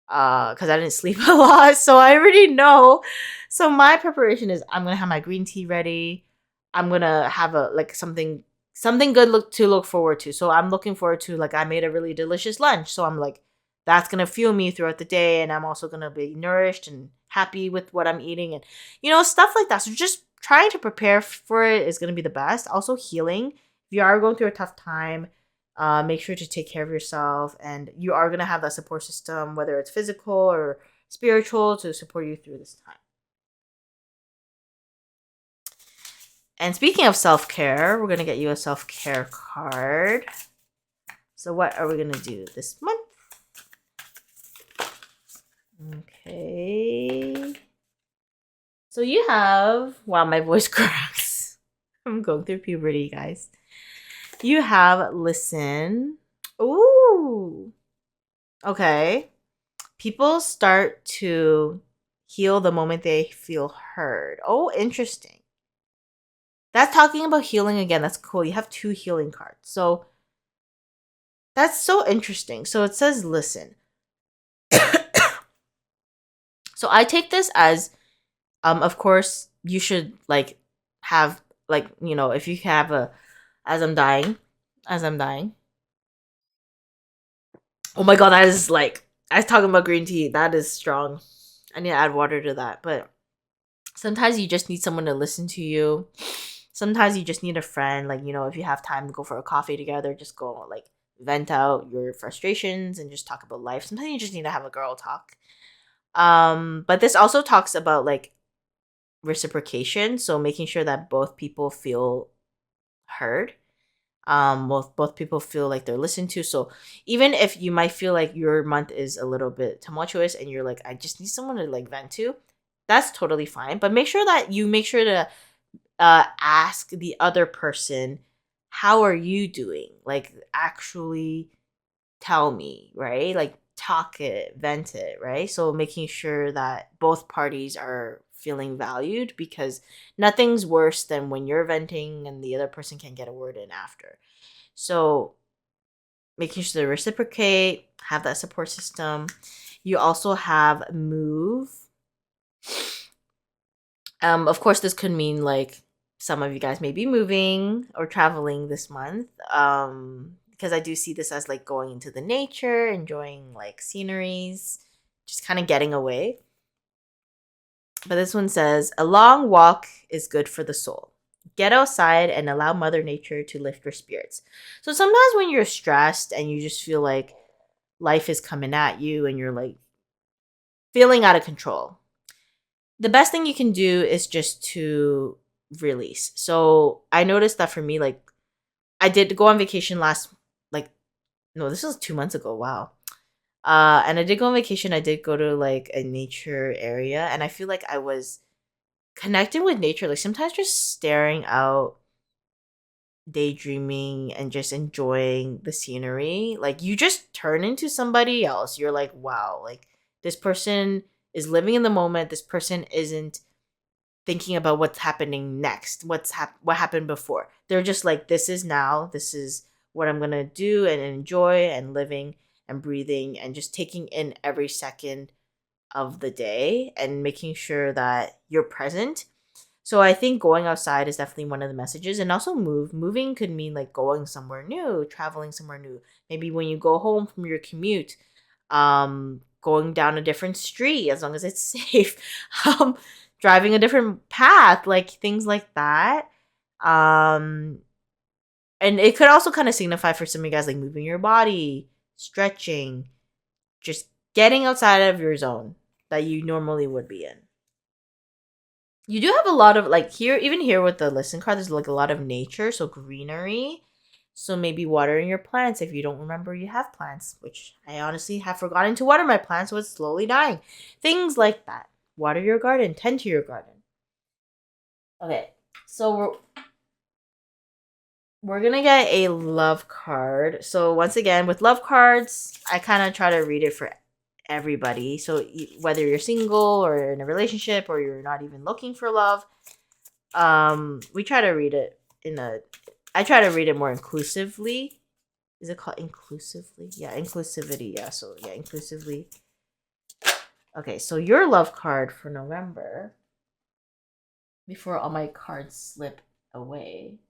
[SPEAKER 1] because I didn't sleep a lot, so I already know. So my preparation is I'm gonna have my green tea ready. I'm gonna have a like something good to look forward to. So I'm looking forward to, like, I made a really delicious lunch, so I'm like, that's gonna fuel me throughout the day, and I'm also gonna be nourished and happy with what I'm eating, and stuff like that. So just trying to prepare for it is gonna be the best. Also healing. If you are going through a tough time, make sure to take care of yourself, and you are going to have that support system, whether it's physical or spiritual, to support you through this time. And speaking of self-care, we're going to get you a self-care card. So what are we going to do this month? Okay. So you have, wow, my voice cracks. I'm going through puberty, guys. You have listen. Ooh. Okay. People start to heal the moment they feel heard. Oh, interesting. That's talking about healing again. That's cool. You have 2 healing cards. So that's so interesting. So it says listen. So I take this as of course you should like have like, if you have a as I'm dying. Oh my god, that is like, I was talking about green tea. That is strong. I need to add water to that. But sometimes you just need someone to listen to you. Sometimes you just need a friend. Like, if you have time to go for a coffee together, just go like vent out your frustrations and just talk about life. Sometimes you just need to have a girl talk. But this also talks about like reciprocation. So making sure that both people feel heard. Both people feel like they're listened to. So even if you might feel like your month is a little bit tumultuous and you're like, I just need someone to like vent to, that's totally fine. But make sure to ask the other person, how are you doing? Like, actually tell me, right? Like, talk it, vent it, right? So making sure that both parties are feeling valued, because nothing's worse than when you're venting and the other person can get a word in after. So making sure to reciprocate, have that support system. You also have move. Of course, this could mean like some of you guys may be moving or traveling this month. Because I do see this as like going into the nature, enjoying like sceneries, just kind of getting away. But this one says, a long walk is good for the soul. Get outside and allow Mother Nature to lift your spirits. So sometimes when you're stressed and you just feel like life is coming at you and you're like feeling out of control, the best thing you can do is just to release. So I noticed that for me, like, I did go on vacation this was 2 months ago. Wow. And I did go on vacation. I did go to like a nature area, and I feel like I was connecting with nature. Like sometimes just staring out, daydreaming, and just enjoying the scenery. Like you just turn into somebody else. You're like, wow, like this person is living in the moment. This person isn't thinking about what's happening next, what happened before. They're just like, this is now. This is what I'm gonna do and enjoy and living and breathing and just taking in every second of the day and making sure that you're present. So I think going outside is definitely one of the messages, and also moving could mean like going somewhere new, traveling somewhere new. Maybe when you go home from your commute, going down a different street as long as it's safe, um driving a different path, like things like that. um and it could also kind of signify for some of you guys like moving your body, stretching, just getting outside of your zone that you normally would be in. You do have a lot of like here, even here with the listen card, there's like a lot of nature, so greenery. So maybe watering your plants if you don't remember you have plants, which I honestly have forgotten to water my plants, so it's slowly dying. Things like that. Water your garden, tend to your garden. Okay, so we're gonna get a love card. So once again, with love cards, I kind of try to read it for everybody. So whether you're single or in a relationship or you're not even looking for love, we try to read it in a. I try to read it more inclusively. Is it called inclusively? Yeah, inclusivity. Yeah, so yeah, inclusively. Okay, so your love card for November. Before all my cards slip away.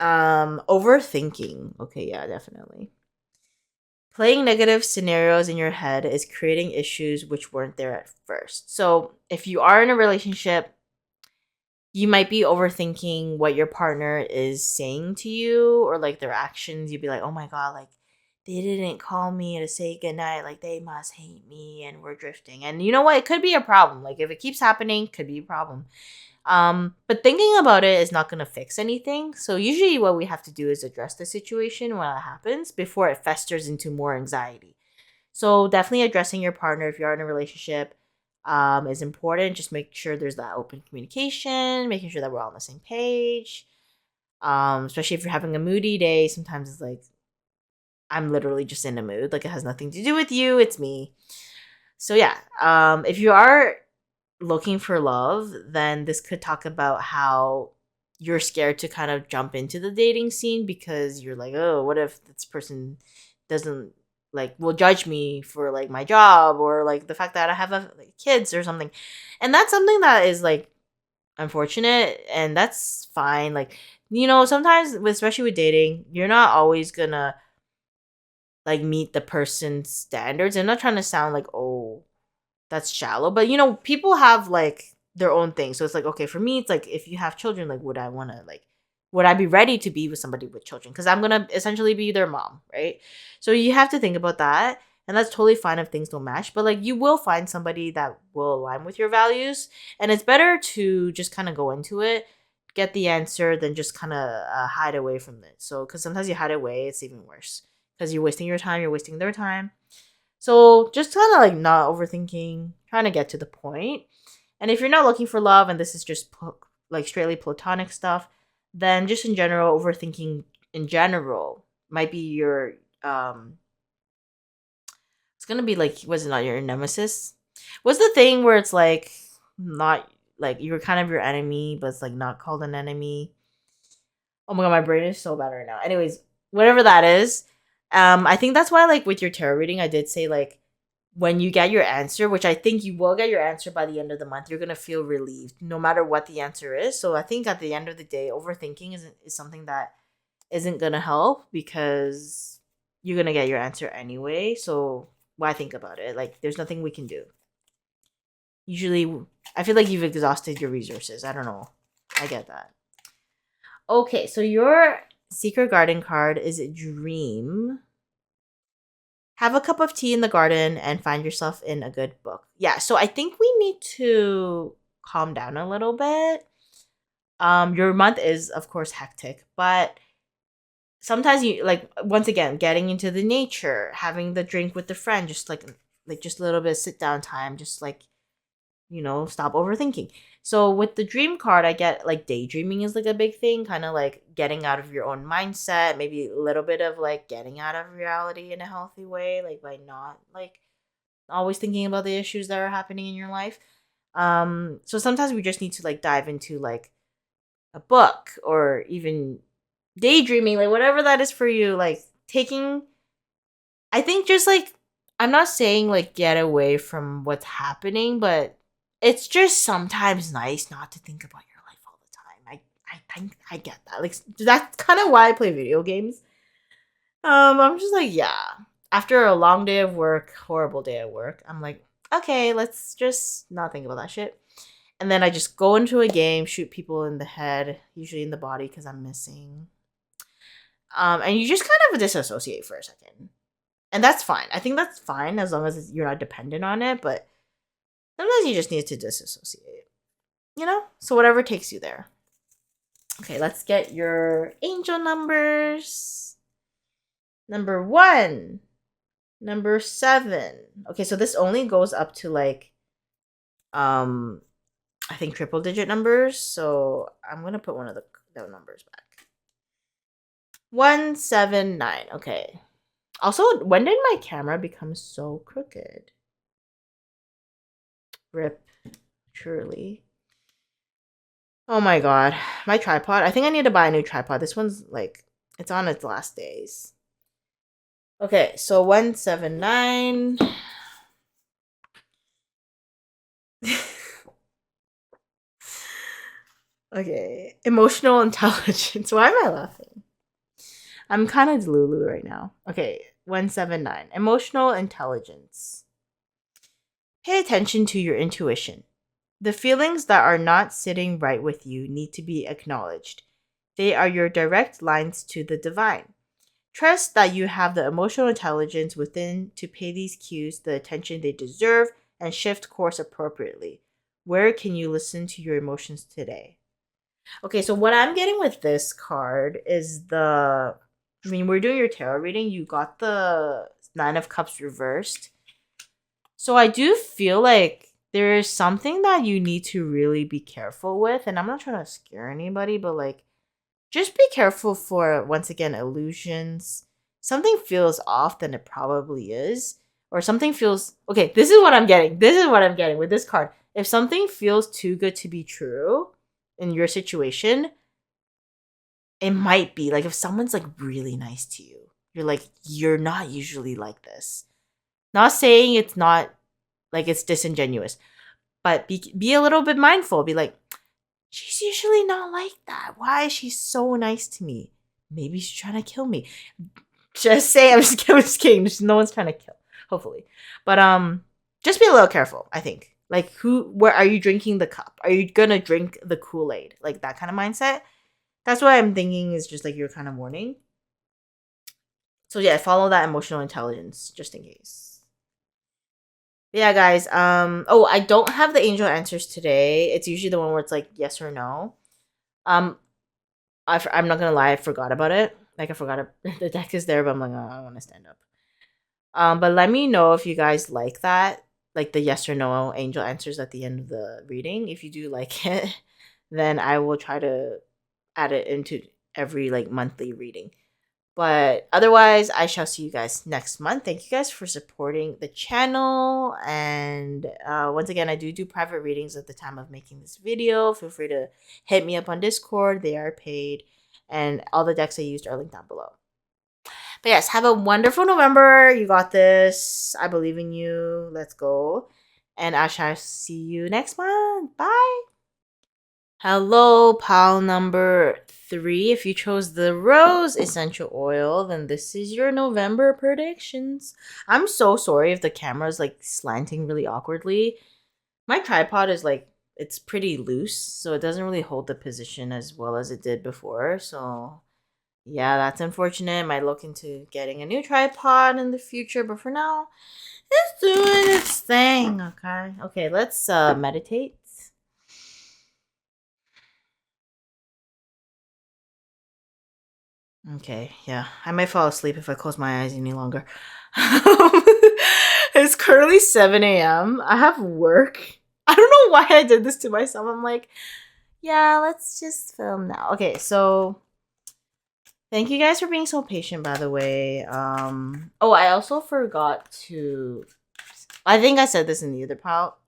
[SPEAKER 1] Overthinking. Okay, yeah, definitely. Playing negative scenarios in your head is creating issues which weren't there at first. So, if you are in a relationship, you might be overthinking what your partner is saying to you or like their actions. You'd be like, oh my God, like they didn't call me to say goodnight. Like they must hate me and we're drifting. And you know what? It could be a problem. Like if it keeps happening, it could be a problem. But thinking about it is not going to fix anything. So usually what we have to do is address the situation when it happens before it festers into more anxiety. So definitely addressing your partner if you're in a relationship is important. Just make sure there's that open communication, making sure that we're all on the same page. Especially if you're having a moody day, sometimes it's like I'm literally just in a mood. Like it has nothing to do with you, it's me. So yeah, if you are looking for love, then this could talk about how you're scared to kind of jump into the dating scene because you're like, oh, what if this person doesn't like will judge me for like my job or like the fact that I have like, kids or something. And that's something that is like unfortunate and that's fine. Like, you know, sometimes especially with dating, you're not always gonna like meet the person's standards. I'm not trying to sound like, oh, that's shallow, but you know, people have like their own thing. So it's like, okay, for me, it's like if you have children, like would I want to like would I be ready to be with somebody with children? Because I'm gonna essentially be their mom, right? So you have to think about that. And that's totally fine if things don't match, but like you will find somebody that will align with your values. And it's better to just kind of go into it, get the answer, than just kind of hide away from it. So, because sometimes you hide away, it's even worse because you're wasting your time, you're wasting their time. So just kind of like not overthinking, trying to get to the point. And if you're not looking for love and this is just like straightly platonic stuff, then just in general, overthinking in general might be your it's gonna be like, was it not your nemesis? What's the thing where it's like not like you're kind of your enemy, but it's like not called an enemy? Oh my God, my brain is so bad right now. Anyways, whatever that is, I think that's why like with your tarot reading, I did say like when you get your answer, which I think you will get your answer by the end of the month, you're gonna feel relieved no matter what the answer is. So I think at the end of the day, overthinking is something that isn't gonna help because you're gonna get your answer anyway. So why think about it? Like there's nothing we can do. Usually, I feel like you've exhausted your resources. I don't know. I get that. Okay, so your secret garden card is dream. Have a cup of tea in the garden and find yourself in a good book. Yeah, so I think we need to calm down a little bit. Your month is of course hectic, but sometimes you like, once again, getting into the nature, having the drink with the friend, just like just a little bit of sit down time, just like, stop overthinking. So with the dream card, I get like daydreaming is like a big thing, kind of like getting out of your own mindset, maybe a little bit of like getting out of reality in a healthy way, like by not like always thinking about the issues that are happening in your life. So sometimes we just need to like dive into like a book or even daydreaming, like whatever that is for you, like taking, I think just like, I'm not saying like get away from what's happening, but it's just sometimes nice not to think about your life all the time. I get that. Like that's kind of why I play video games. I'm just like, yeah. After a long day of work, horrible day at work, I'm like, okay, let's just not think about that shit. And then I just go into a game, shoot people in the head, usually in the body because I'm missing. And you just kind of disassociate for a second. And that's fine. I think that's fine as long as you're not dependent on it. But sometimes you just need to disassociate, So whatever takes you there. Okay, let's get your angel numbers. Number 1. Number 7. Okay, so this only goes up to like, I think triple digit numbers. So I'm going to put one of the numbers back. 179. Okay. Also, when did my camera become so crooked? Rip. Truly. Oh my god. My tripod. I think I need to buy a new tripod. This one's like, it's on its last days. Okay, so 179. Okay. Emotional intelligence. Why am I laughing? I'm kind of delulu right now. Okay, 179. Emotional intelligence. Pay attention to your intuition. The feelings that are not sitting right with you need to be acknowledged. They are your direct lines to the divine. Trust that you have the emotional intelligence within to pay these cues the attention they deserve and shift course appropriately. Where can you listen to your emotions today? Okay, so what I'm getting with this card is when we're doing your tarot reading, you got the Nine of Cups reversed. So I do feel like there is something that you need to really be careful with. And I'm not trying to scare anybody, but like, just be careful for, once again, illusions. Something feels off than it probably is. Or something feels... Okay, this is what I'm getting. This is what I'm getting with this card. If something feels too good to be true in your situation, it might be. Like, if someone's, like, really nice to you, you're like, you're not usually like this. Not saying it's not, like, it's disingenuous. But be a little bit mindful. Be like, she's usually not like that. Why is she so nice to me? Maybe she's trying to kill me. Just say, I'm just kidding. No one's trying to kill, hopefully. But just be a little careful, I think. Like, where are you drinking the cup? Are you gonna drink the Kool-Aid? Like that kind of mindset. That's what I'm thinking is just like your kind of warning. So yeah, follow that emotional intelligence just in case. Yeah, guys. Oh, I don't have the angel answers today. It's usually the one where it's like yes or no. I'm not gonna lie, I forgot about it. Like I forgot the deck is there, but I'm like, oh, I want to stand up. But let me know if you guys like that, like the yes or no angel answers at the end of the reading. If you do like it, then I will try to add it into every like monthly reading. But otherwise, I shall see you guys next month. Thank you guys for supporting the channel. And once again, I do private readings at the time of making this video. Feel free to hit me up on Discord. They are paid. And all the decks I used are linked down below. But yes, have a wonderful November. You got this. I believe in you. Let's go. And I shall see you next month. Bye. Hello, pile number 3. If you chose the rose essential oil, then this is your November predictions. I'm so sorry if the camera is like slanting really awkwardly. My tripod is like, it's pretty loose, so it doesn't really hold the position as well as it did before. So yeah, that's unfortunate. I might look into getting a new tripod in the future, but for now, it's doing its thing, okay? Okay, let's meditate. Okay, yeah. I might fall asleep if I close my eyes any longer. It's currently 7 a.m. I have work. I don't know why I did this to myself. I'm like, yeah, let's just film now. Okay, so thank you guys for being so patient, by the way. Oh, I also forgot to. I think I said this in the other pile,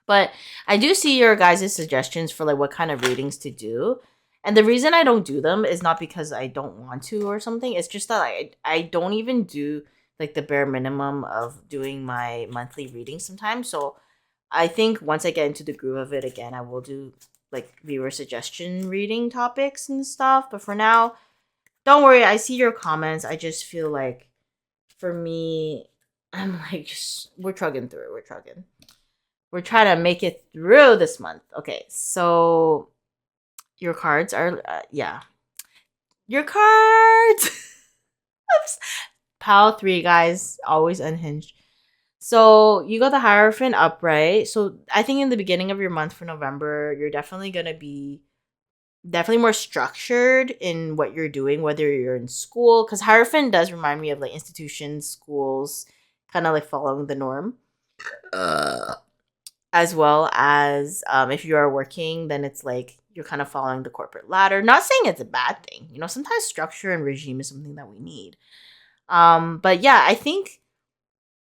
[SPEAKER 1] but I do see your guys' suggestions for like what kind of readings to do. And the reason I don't do them is not because I don't want to or something. It's just that I don't even do like the bare minimum of doing my monthly readings sometimes. So I think once I get into the groove of it again, I will do like viewer suggestion reading topics and stuff. But for now, don't worry. I see your comments. I just feel like for me, I'm like, just, we're trugging through. We're trugging. We're trying to make it through this month. Okay, so your cards are, yeah. Your cards! Oops. Pile 3, guys. Always unhinged. So you got the Hierophant upright. So I think in the beginning of your month for November, you're definitely going to be definitely more structured in what you're doing, whether you're in school. Because Hierophant does remind me of like institutions, schools, kind of like following the norm. As well as if you are working, then it's like you're kind of following the corporate ladder. Not saying it's a bad thing. You know, sometimes structure and regime is something that we need. But yeah, I think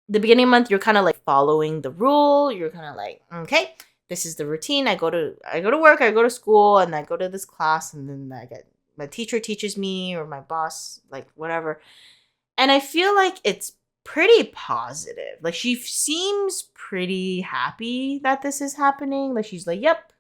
[SPEAKER 1] the beginning of the month you're kind of like following the rule. You're kind of like, okay, this is the routine. I go to work, I go to school, and I go to this class, and then I get my teacher teaches me or my boss, like whatever. And I feel like it's pretty positive. Like she seems pretty happy that this is happening. Like she's like, "Yep."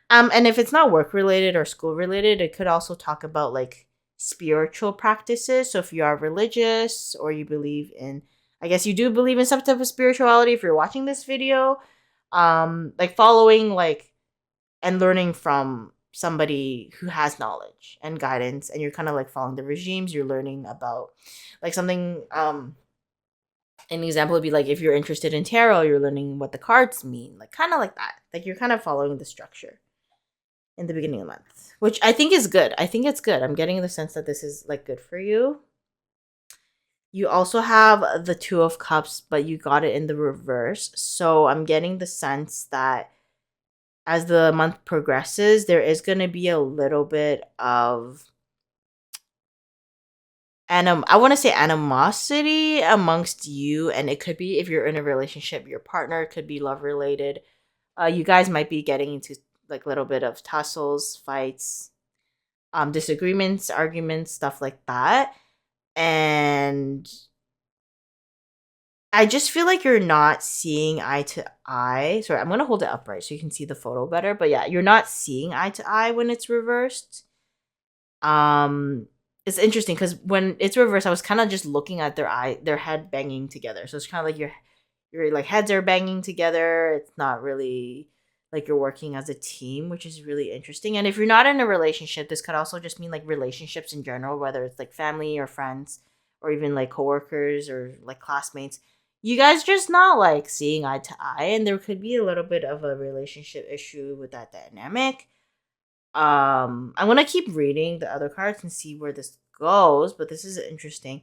[SPEAKER 1] And if it's not work related or school related, it could also talk about like spiritual practices. So if you are religious or you believe in, I guess you do believe in some type of spirituality if you're watching this video, like following like and learning from somebody who has knowledge and guidance, and you're kind of like following the regimes. You're learning about like something an example would be like if you're interested in tarot, you're learning what the cards mean, like kind of like that. Like you're kind of following the structure in the beginning of the month, which I think is good. I think it's good. I'm getting the sense that this is like good for you. You also have the Two of Cups, but you got it in the reverse. So I'm getting the sense that as the month progresses, there is going to be a little bit of I want to say animosity amongst you, and it could be if you're in a relationship, your partner could be love related. You guys might be getting into like a little bit of tussles, fights, disagreements, arguments, stuff like that. And I just feel like you're not seeing eye to eye. Sorry, I'm gonna hold it upright so you can see the photo better. But yeah, you're not seeing eye to eye when it's reversed. Um, it's interesting because when it's reversed, I was kind of just looking at their head banging together. So it's kind of like your like heads are banging together. It's not really like you're working as a team, which is really interesting. And if you're not in a relationship, this could also just mean like relationships in general, whether it's like family or friends or even like coworkers or like classmates. You guys just not like seeing eye to eye, and there could be a little bit of a relationship issue with that dynamic. I'm gonna keep reading the other cards and see where this goes, but this is interesting.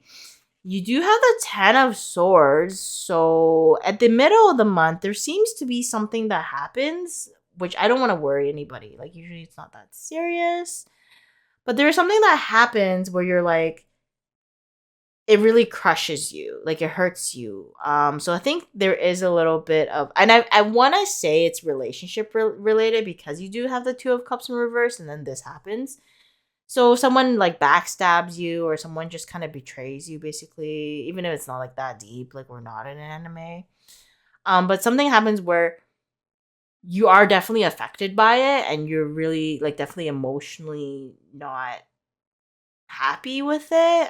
[SPEAKER 1] You do have the Ten of Swords, so at the middle of the month, there seems to be something that happens, which I don't want to worry anybody. Like, usually it's not that serious, but there's something that happens where you're like, it really crushes you, like it hurts you. So I think there is a little bit of, and I want to say it's relationship related because you do have the Two of Cups in reverse, and then this happens. So someone like backstabs you, or someone just kind of betrays you, basically, even if it's not like that deep, like we're not in an anime. But something happens where you are definitely affected by it, and you're really like definitely emotionally not happy with it.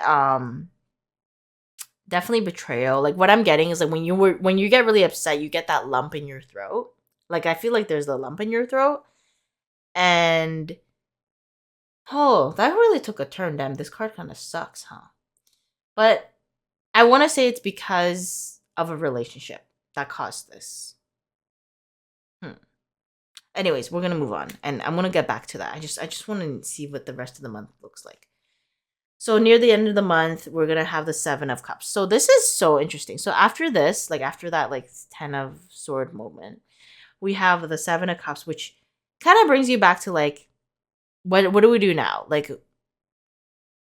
[SPEAKER 1] Definitely betrayal. Like what I'm getting is like when you get really upset, you get that lump in your throat. Like I feel like there's a lump in your throat, and oh, that really took a turn. Damn, this card kind of sucks, huh? But I want to say it's because of a relationship that caused this. Anyways, we're gonna move on, and I'm gonna get back to that. I just want to see what the rest of the month looks like. So near the end of the month, we're gonna have the Seven of Cups. So this is so interesting. So after this, like after that, like Ten of Sword moment, we have the Seven of Cups, which kind of brings you back to like what do we do now? Like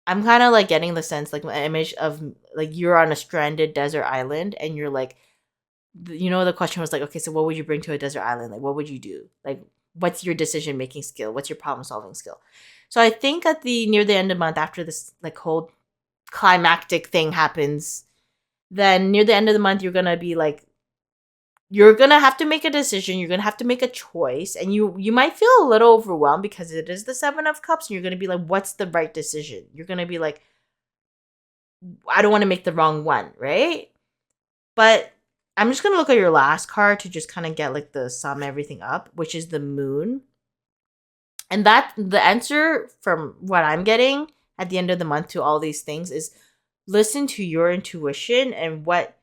[SPEAKER 1] I'm kind of like getting the sense, like my image of like you're on a stranded desert island, and you're like, the question was like, okay, so what would you bring to a desert island? Like, what would you do? Like, what's your decision making skill? What's your problem solving skill? So I think at the near the end of the month, after this like whole climactic thing happens, then near the end of the month, you're gonna be like, you're gonna have to make a decision. You're gonna have to make a choice, and you might feel a little overwhelmed because it is the Seven of Cups, and you're gonna be like, what's the right decision? You're gonna be like, I don't want to make the wrong one, right? But I'm just gonna look at your last card to just kind of get like the sum everything up, which is the Moon. And that the answer from what I'm getting at the end of the month to all these things is listen to your intuition and what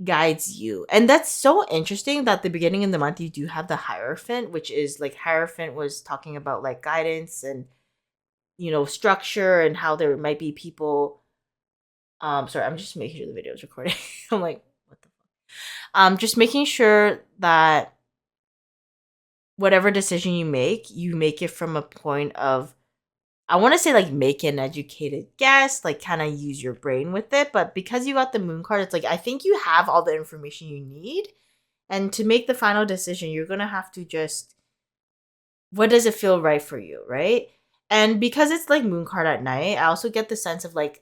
[SPEAKER 1] guides you. And that's so interesting that the beginning of the month you do have the Hierophant, which is like Hierophant was talking about like guidance and structure and how there might be people. Sorry, I'm just making sure the video is recording. I'm like, what the fuck? Just making sure that whatever decision you make it from a point of, I want to say like make an educated guess, like kind of use your brain with it. But because you got the Moon card, it's like I think you have all the information you need. And to make the final decision, you're gonna have to just, what does it feel right for you, right? And because it's like Moon card at night, I also get the sense of like,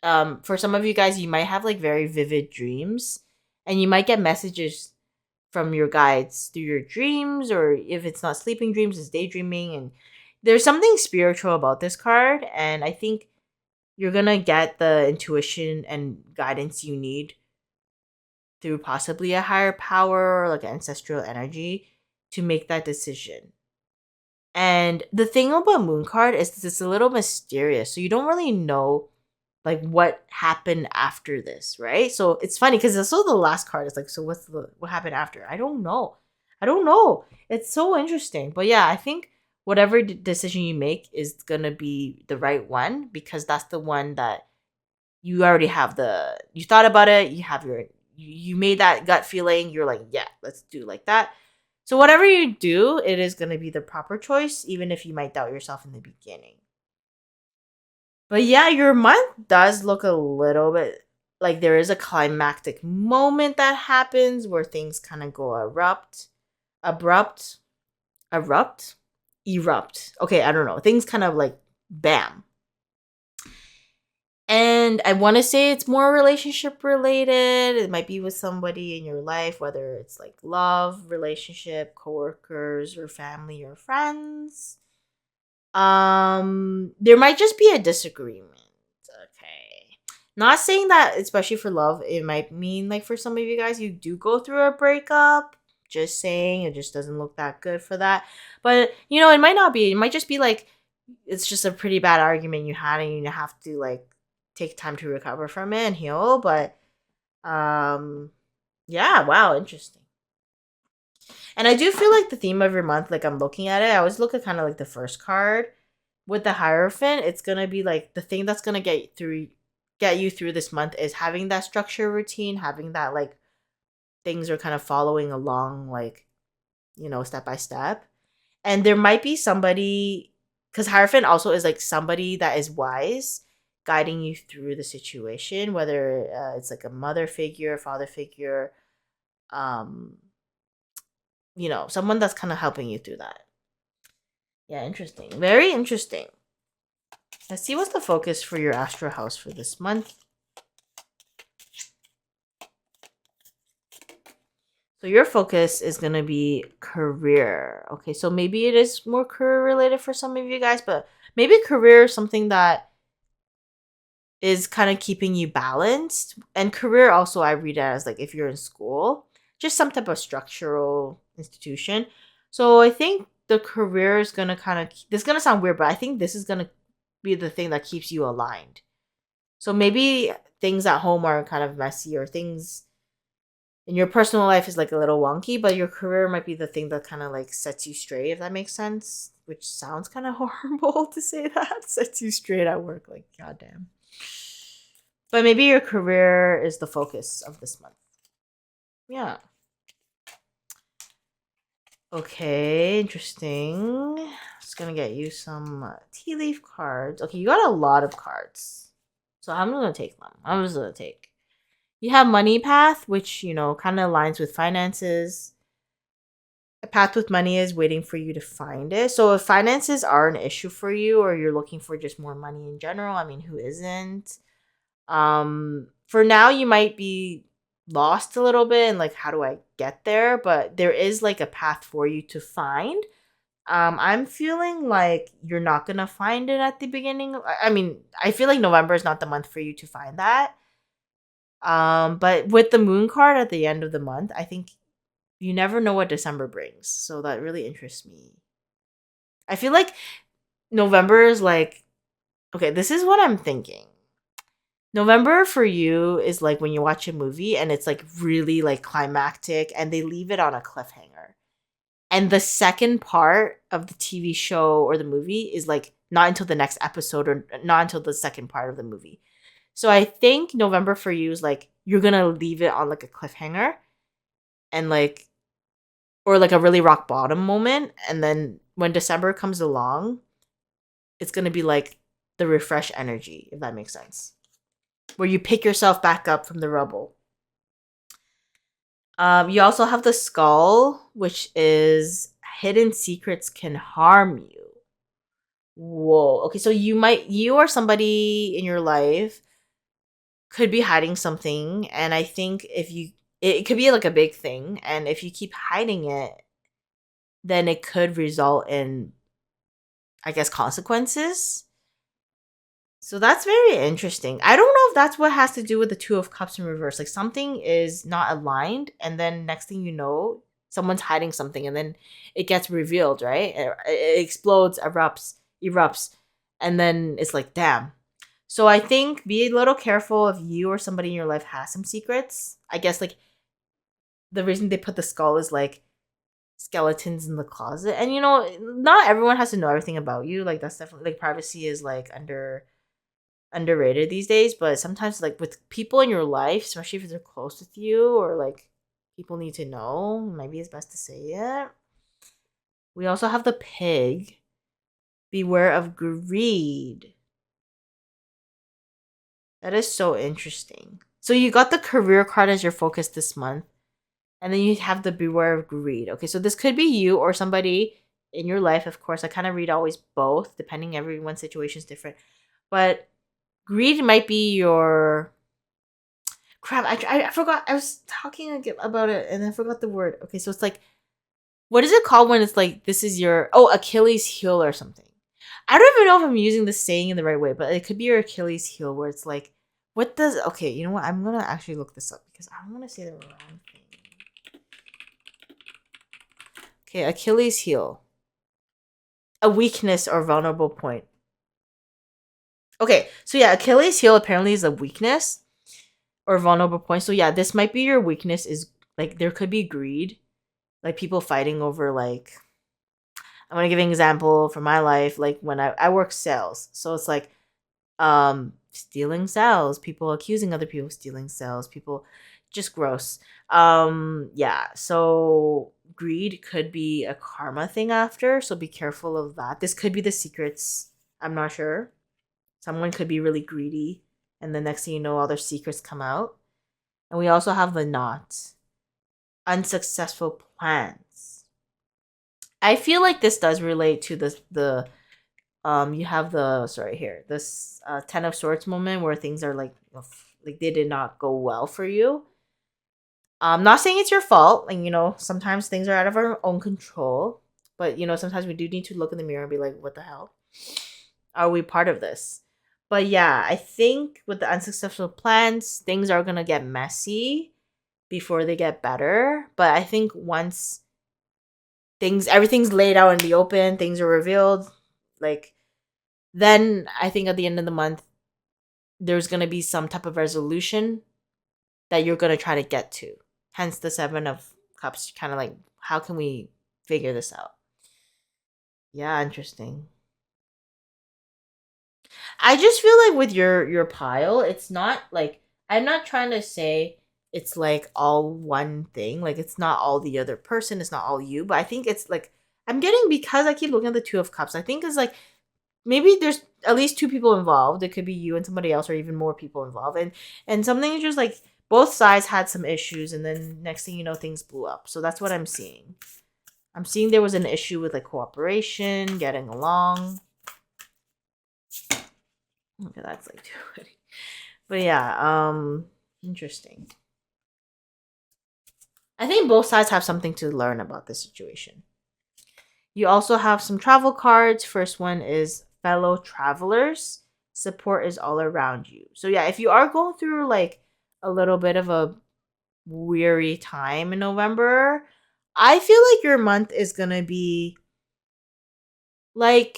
[SPEAKER 1] for some of you guys, you might have like very vivid dreams, and you might get messages from your guides through your dreams, or if it's not sleeping dreams, it's daydreaming. And there's something spiritual about this card, and I think you're gonna get the intuition and guidance you need through possibly a higher power or like ancestral energy to make that decision. And the thing about Moon card is it's a little mysterious, so you don't really know like what happened after this, right? So it's funny because it's also the last card. It's like, so what happened after? I don't know. I don't know. It's so interesting. But yeah, I think whatever decision you make is gonna be the right one, because that's the one that you already have you thought about it. You have you made that gut feeling. You're like, yeah, let's do like that. So whatever you do, it is gonna be the proper choice, even if you might doubt yourself in the beginning. But yeah, your month does look a little bit like there is a climactic moment that happens where things kind of go abrupt, erupt. Okay, I don't know. Things kind of like bam. And I want to say it's more relationship related. It might be with somebody in your life, whether it's like love, relationship, coworkers, or family or friends. There might just be a disagreement. Okay. Not saying that, especially for love, it might mean like for some of you guys, you do go through a breakup. Just saying, it just doesn't look that good for that. But it might not be. It might just be like it's just a pretty bad argument you had, and you have to like take time to recover from it and heal. But yeah, wow, interesting. And I do feel like the theme of your month, like I'm looking at it, I always look at kind of like the first card with the Hierophant. It's gonna be like the thing that's gonna get you through this month is having that structure routine, having that like things are kind of following along, like step by step. And there might be somebody, because Hierophant also is like somebody that is wise, guiding you through the situation, whether it's like a mother figure, father figure, um, someone that's kind of helping you through that. Yeah, interesting. Very interesting. Let's see what's the focus for your astral house for this month. So your focus is going to be career. Okay, so maybe it is more career related for some of you guys, but maybe career is something that is kind of keeping you balanced. And career also, I read it as like if you're in school, just some type of structural institution. So I think the career is going to this is going to sound weird, but I think this is going to be the thing that keeps you aligned. So maybe things at home are kind of messy, or things in your personal life is like a little wonky, but your career might be the thing that kind of like sets you straight, if that makes sense. which sounds kind of horrible to say that. Sets you straight at work, like goddamn. But maybe your career is the focus of this month. Yeah. Okay, interesting. Just gonna get you some tea leaf cards. Okay, you got a lot of cards. So I'm gonna take them. I'm just gonna take. You have money path, which, kind of aligns with finances. A path with money is waiting for you to find it. So if finances are an issue for you or you're looking for just more money in general, I mean, who isn't? For now you might be lost a little bit and like how do I get there? But there is like a path for you to find. I'm feeling like you're not gonna find it at the beginning. I mean, I feel like November is not the month for you to find that. But with the moon card at the end of the month, I think you never know what December brings. So that really interests me. I feel like November is like, okay, this is what I'm thinking. November for you is like when you watch a movie and it's like really like climactic and they leave it on a cliffhanger. And the second part of the TV show or the movie is like not until the next episode or not until the second part of the movie. So I think November for you is like you're going to leave it on like a cliffhanger and like or like a really rock bottom moment, and then when December comes along, it's going to be like the refresh energy, if that makes sense. Where you pick yourself back up from the rubble. You also have the skull, which is hidden secrets can harm you. Whoa. Okay, so you or somebody in your life could be hiding something, and I think it could be like a big thing, and if you keep hiding it, then it could result in, I guess, consequences. So that's very interesting. I don't know if that's what has to do with the Two of Cups in reverse. Like something is not aligned, and then next thing you know, someone's hiding something, and then it gets revealed, right? It explodes, erupts, and then it's like, damn. So I think be a little careful if you or somebody in your life has some secrets. I guess like the reason they put the skull is like skeletons in the closet, and not everyone has to know everything about you. Like that's definitely like privacy is like underrated these days, but sometimes like with people in your life, especially if they're close with you or like people need to know, maybe it's best to say it. We also have the pig. Beware of greed. That is so interesting. So you got the career card as your focus this month, and then you have the beware of greed. Okay, so this could be you or somebody in your life. Of course, I kind of read always both, depending everyone's situation is different. But greed might be your crap. I forgot. I was talking about it and I forgot the word. Okay, so it's like, what is it called when it's like this is your Achilles heel or something? I don't even know if I'm using the saying in the right way, but it could be your Achilles heel where it's like, what does okay? You know what? I'm gonna actually look this up because I don't want to say the wrong thing. Okay, Achilles heel, a weakness or vulnerable point. Okay, so yeah, Achilles heel apparently is a weakness or vulnerable point. So yeah, this might be your weakness is like there could be greed, like people fighting over like I'm gonna give an example from my life, like when I work sales. So it's like stealing sales, people accusing other people of stealing sales, people just gross. Yeah, so greed could be a karma thing after, so be careful of that. This could be the secrets. I'm not sure. Someone could be really greedy, and the next thing you know, all their secrets come out. And we also have the knot. Unsuccessful plans. I feel like this does relate to the you have the sorry here this Ten of Swords moment where things are like they did not go well for you. I'm not saying it's your fault, and sometimes things are out of our own control, but sometimes we do need to look in the mirror and be like, what the hell? Are we part of this? But yeah, I think with the unsuccessful plans, things are gonna get messy before they get better. But I think once everything's laid out in the open, things are revealed, like then I think at the end of the month, there's gonna be some type of resolution that you're gonna try to get to. Hence the Seven of Cups, kind of like, how can we figure this out? Yeah, interesting. I just feel like with your pile, it's not like I'm not trying to say it's like all one thing. Like it's not all the other person, it's not all you, but I think it's like I'm getting because I keep looking at the 2 of Cups. I think it's like maybe there's at least 2 people involved. It could be you and somebody else or even more people involved. And something is just like both sides had some issues and then next thing you know things blew up. So that's what I'm seeing. I'm seeing there was an issue with like cooperation, getting along. Okay, that's like too. But yeah, interesting. I think both sides have something to learn about this situation. You also have some travel cards. First one is fellow travelers. Support is all around you. So yeah, if you are going through like a little bit of a weary time in November, I feel like your month is gonna be like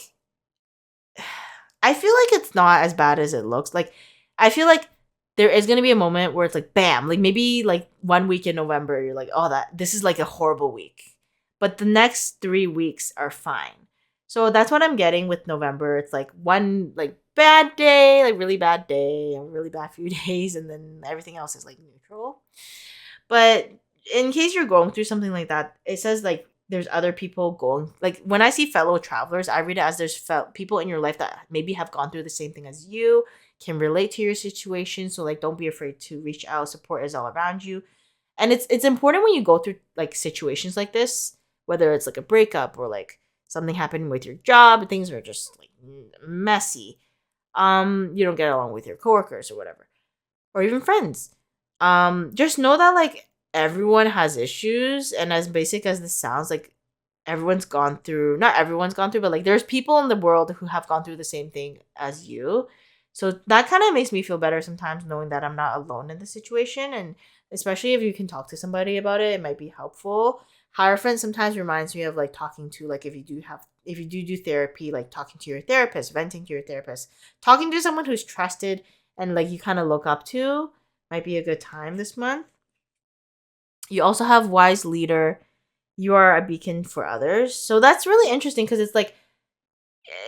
[SPEAKER 1] I feel like it's not as bad as it looks. Like, I feel like there is gonna be a moment where it's like, bam, like maybe like 1 week in November, you're like, oh, that this is like a horrible week, but the next 3 weeks are fine. So that's what I'm getting with November. It's like one like bad day, like really bad day, a really bad few days, and then everything else is like neutral. But in case you're going through something like that, it says like there's other people going. Like when I see fellow travelers, I read it as there's people in your life that maybe have gone through the same thing as you, can relate to your situation. So like don't be afraid to reach out. Support is all around you. And it's important when you go through like situations like this, whether it's like a breakup or like something happening with your job, things are just like messy. You don't get along with your coworkers or whatever or even friends. Just know that like everyone has issues, and as basic as this sounds, like everyone's gone through. Not everyone's gone through, but like there's people in the world who have gone through the same thing as you. So that kind of makes me feel better sometimes knowing that I'm not alone in the situation, and especially if you can talk to somebody about it, it might be helpful. Hierophant sometimes reminds me of like talking to like if you do therapy, like talking to your therapist, venting to your therapist, talking to someone who's trusted and like you kind of look up to might be a good time this month. You also have wise leader. You are a beacon for others. So that's really interesting because it's like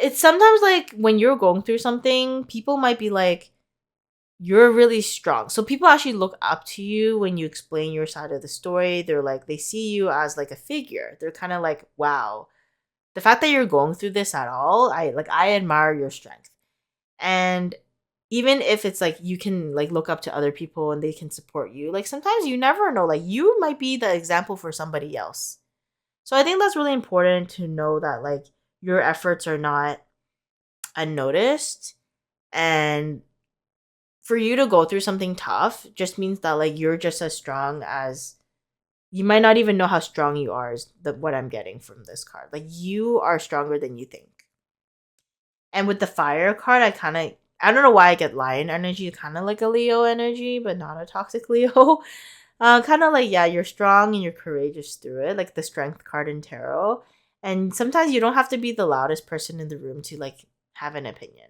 [SPEAKER 1] it's sometimes like when you're going through something, people might be like you're really strong. So people actually look up to you when you explain your side of the story. They're like they see you as like a figure. They're kind of like, "Wow, the fact that you're going through this at all, I admire your strength." And even if it's like you can like look up to other people and they can support you, like sometimes you never know, like you might be the example for somebody else. So I think that's really important to know that like your efforts are not unnoticed, and for you to go through something tough just means that like you're just as strong as you might not even know how strong you are is what I'm getting from this card. Like you are stronger than you think. And with the fire card, I don't know why I get lion energy, kind of like a Leo energy, but not a toxic Leo. Kind of like yeah, you're strong and you're courageous through it, like the strength card in tarot. And sometimes you don't have to be the loudest person in the room to like have an opinion.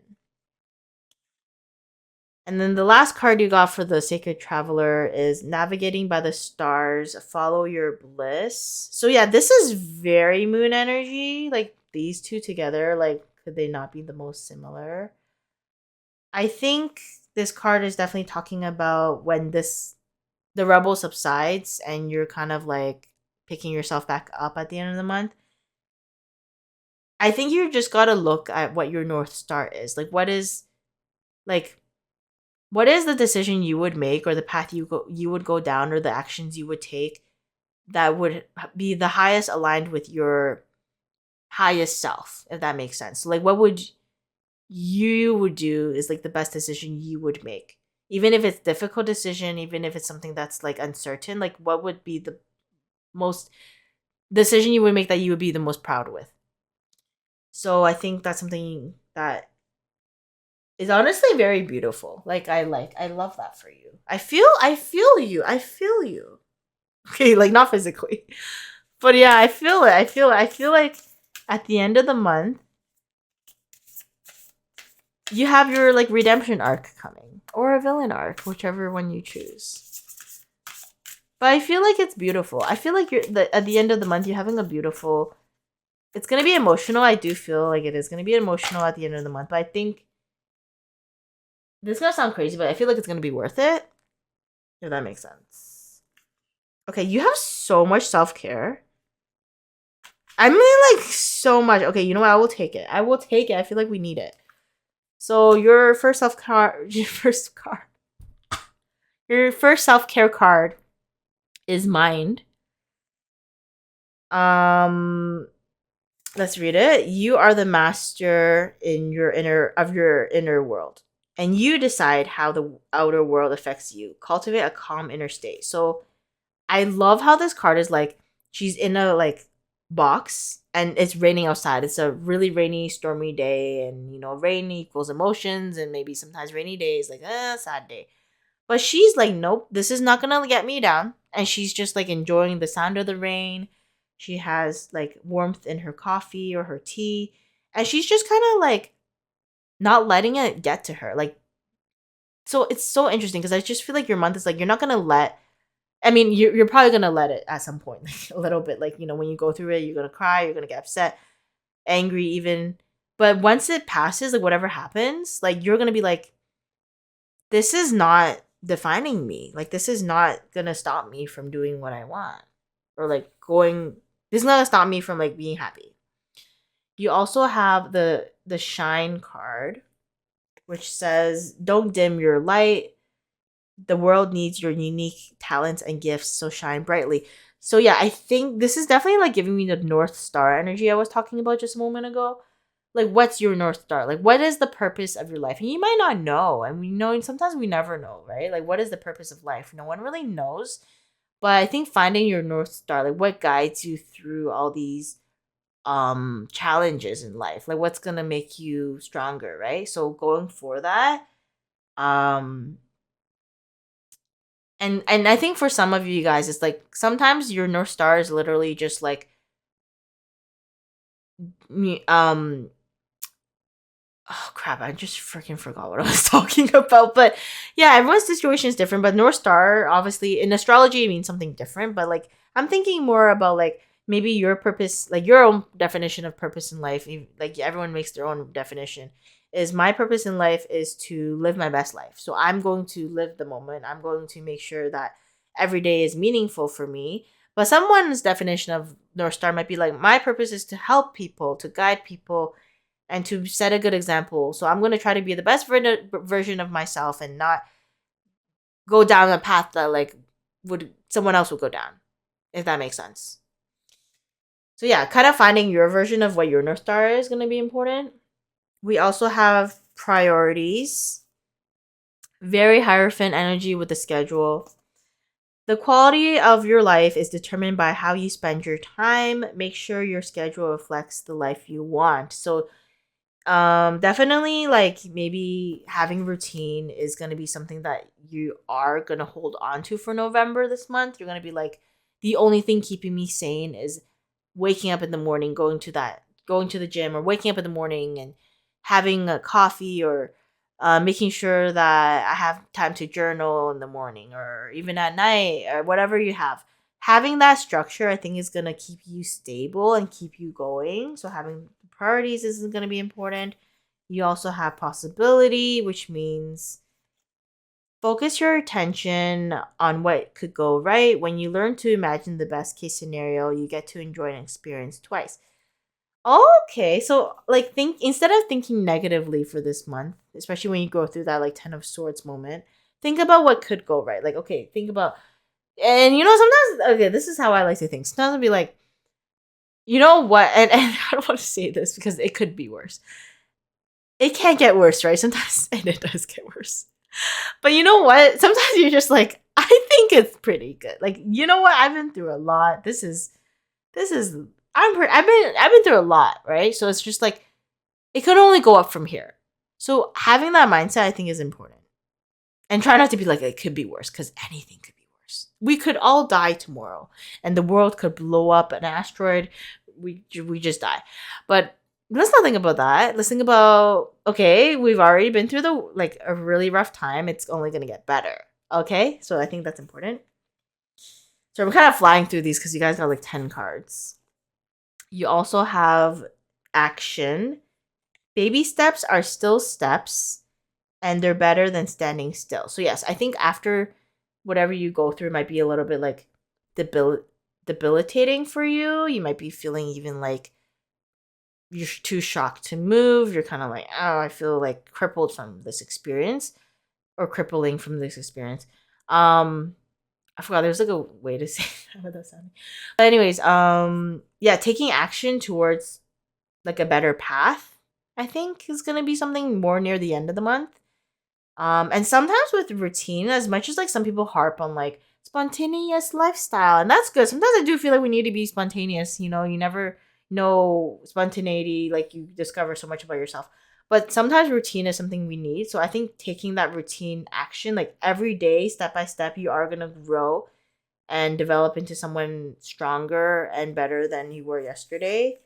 [SPEAKER 1] And then the last card you got for the Sacred Traveler is Navigating by the Stars, Follow Your Bliss. So yeah, this is very moon energy. Like these two together, like could they not be the most similar? I think this card is definitely talking about when the rebel subsides and you're kind of like picking yourself back up at the end of the month. I think you just got to look at what your north star is. Like what is the decision you would make or the path you would go down or the actions you would take that would be the highest aligned with your highest self, if that makes sense. So, like what would you would do is like the best decision you would make, even if it's difficult decision, even if it's something that's like uncertain, like what would be the most decision you would make that you would be the most proud with. So I think that's something that is honestly very beautiful. I love that for you. I feel you. Okay, like not physically, but yeah, I feel it. I feel like at the end of the month you have your like redemption arc coming or a villain arc, whichever one you choose. But I feel like it's beautiful. I feel like at the end of the month you're having a beautiful it's gonna be emotional. I do feel like it is gonna be emotional at the end of the month, but I think this is gonna sound crazy, but I feel like it's gonna be worth it. If that makes sense. Okay, you have so much self-care. I mean, like, so much. Okay, you know what? I will take it. I will take it. I feel like we need it. So your first your first self-care card is Mind. Um, let's read it. You are the master in your inner world, and you decide how the outer world affects you. Cultivate a calm inner state. So I love how this card is like she's in a like box and it's raining outside. It's a really rainy, stormy day, and rain equals emotions, and maybe sometimes rainy days like sad day. But she's like, nope, this is not gonna get me down. And she's just like enjoying the sound of the rain. She has like warmth in her coffee or her tea. And she's just kind of like not letting it get to her. Like, so it's so interesting because I just feel like your month is like, you're not gonna let, I mean, you're probably gonna let it at some point, like a little bit. Like, when you go through it, you're gonna cry, you're gonna get upset, angry even. But once it passes, like whatever happens, like you're gonna be like, this is not defining me. Like, this is not gonna stop me from doing what I want. Or like going, this is not gonna stop me from like being happy. You also have the shine card, which says, don't dim your light. The world needs your unique talents and gifts, so shine brightly. So yeah, I think this is definitely like giving me the North Star energy I was talking about just a moment ago. Like, what's your North Star? Like, what is the purpose of your life? And you might not know. And we know, sometimes we never know, right? Like, what is the purpose of life? No one really knows. But I think finding your North Star, like what guides you through all these challenges in life, like what's gonna make you stronger, right? So going for that. Um and I think for some of you guys, it's like sometimes your North Star is literally just like me oh crap, I just freaking forgot what I was talking about. But yeah, everyone's situation is different. But North Star, obviously, in astrology, it means something different. But like, I'm thinking more about like maybe your purpose, like your own definition of purpose in life. Like, everyone makes their own definition. Is my purpose in life is to live my best life. So I'm going to live the moment. I'm going to make sure that every day is meaningful for me. But someone's definition of North Star might be like, my purpose is to help people, to guide people, and to set a good example. So I'm going to try to be the best version of myself and not go down a path that like would someone else would go down, if that makes sense. So yeah, kind of finding your version of what your North Star is going to be important. We also have priorities. Very Hierophant energy with the schedule. The quality of your life is determined by how you spend your time. Make sure your schedule reflects the life you want. So definitely like maybe having routine is going to be something that you are going to hold on to for November this month. You're going to be like, the only thing keeping me sane is waking up in the morning, going to the gym, or waking up in the morning and having a coffee, or making sure that I have time to journal in the morning or even at night, or whatever you have. Having that structure, I think, is going to keep you stable and keep you going. So having priorities is going to be important. You also have possibility, which means focus your attention on what could go right. When you learn to imagine the best case scenario, you get to enjoy an experience twice. Okay, so like, think instead of thinking negatively for this month, especially when you go through that like 10 of Swords moment, think about what could go right. Like, okay, think about, and sometimes, okay, this is how I like to think. Sometimes I'll be like, you know what, and I don't want to say this because it could be worse. It can't get worse, right? Sometimes, and it does get worse. But you know what? Sometimes you're just like, I think it's pretty good. Like, you know what? I've been through a lot. This is I've been through a lot, right? So it's just like, it could only go up from here. So having that mindset, I think, is important. And try not to be like, it could be worse, because anything could be worse. We could all die tomorrow, and the world could blow up an asteroid. We just die. But let's not think about that. Let's think about, okay, we've already been through a really rough time. It's only going to get better. Okay? So I think that's important. So I'm kind of flying through these because you guys got like 10 cards. You also have action. Baby steps are still steps, and they're better than standing still. So yes, I think after whatever you go through might be a little bit like debil- debilitating for you. You might be feeling even like you're too shocked to move. You're kind of like, oh, I feel like crippled from this experience, or crippling from this experience. I forgot there's like a way to say that without sounding. But anyways, yeah, taking action towards like a better path, I think is gonna be something more near the end of the month. And sometimes with routine, as much as like some people harp on like spontaneous lifestyle, and that's good. Sometimes I do feel like we need to be spontaneous. You know, you never know spontaneity, like you discover so much about yourself. But sometimes routine is something we need. So I think taking that routine action, like every day, step by step, you are gonna grow and develop into someone stronger and better than you were yesterday.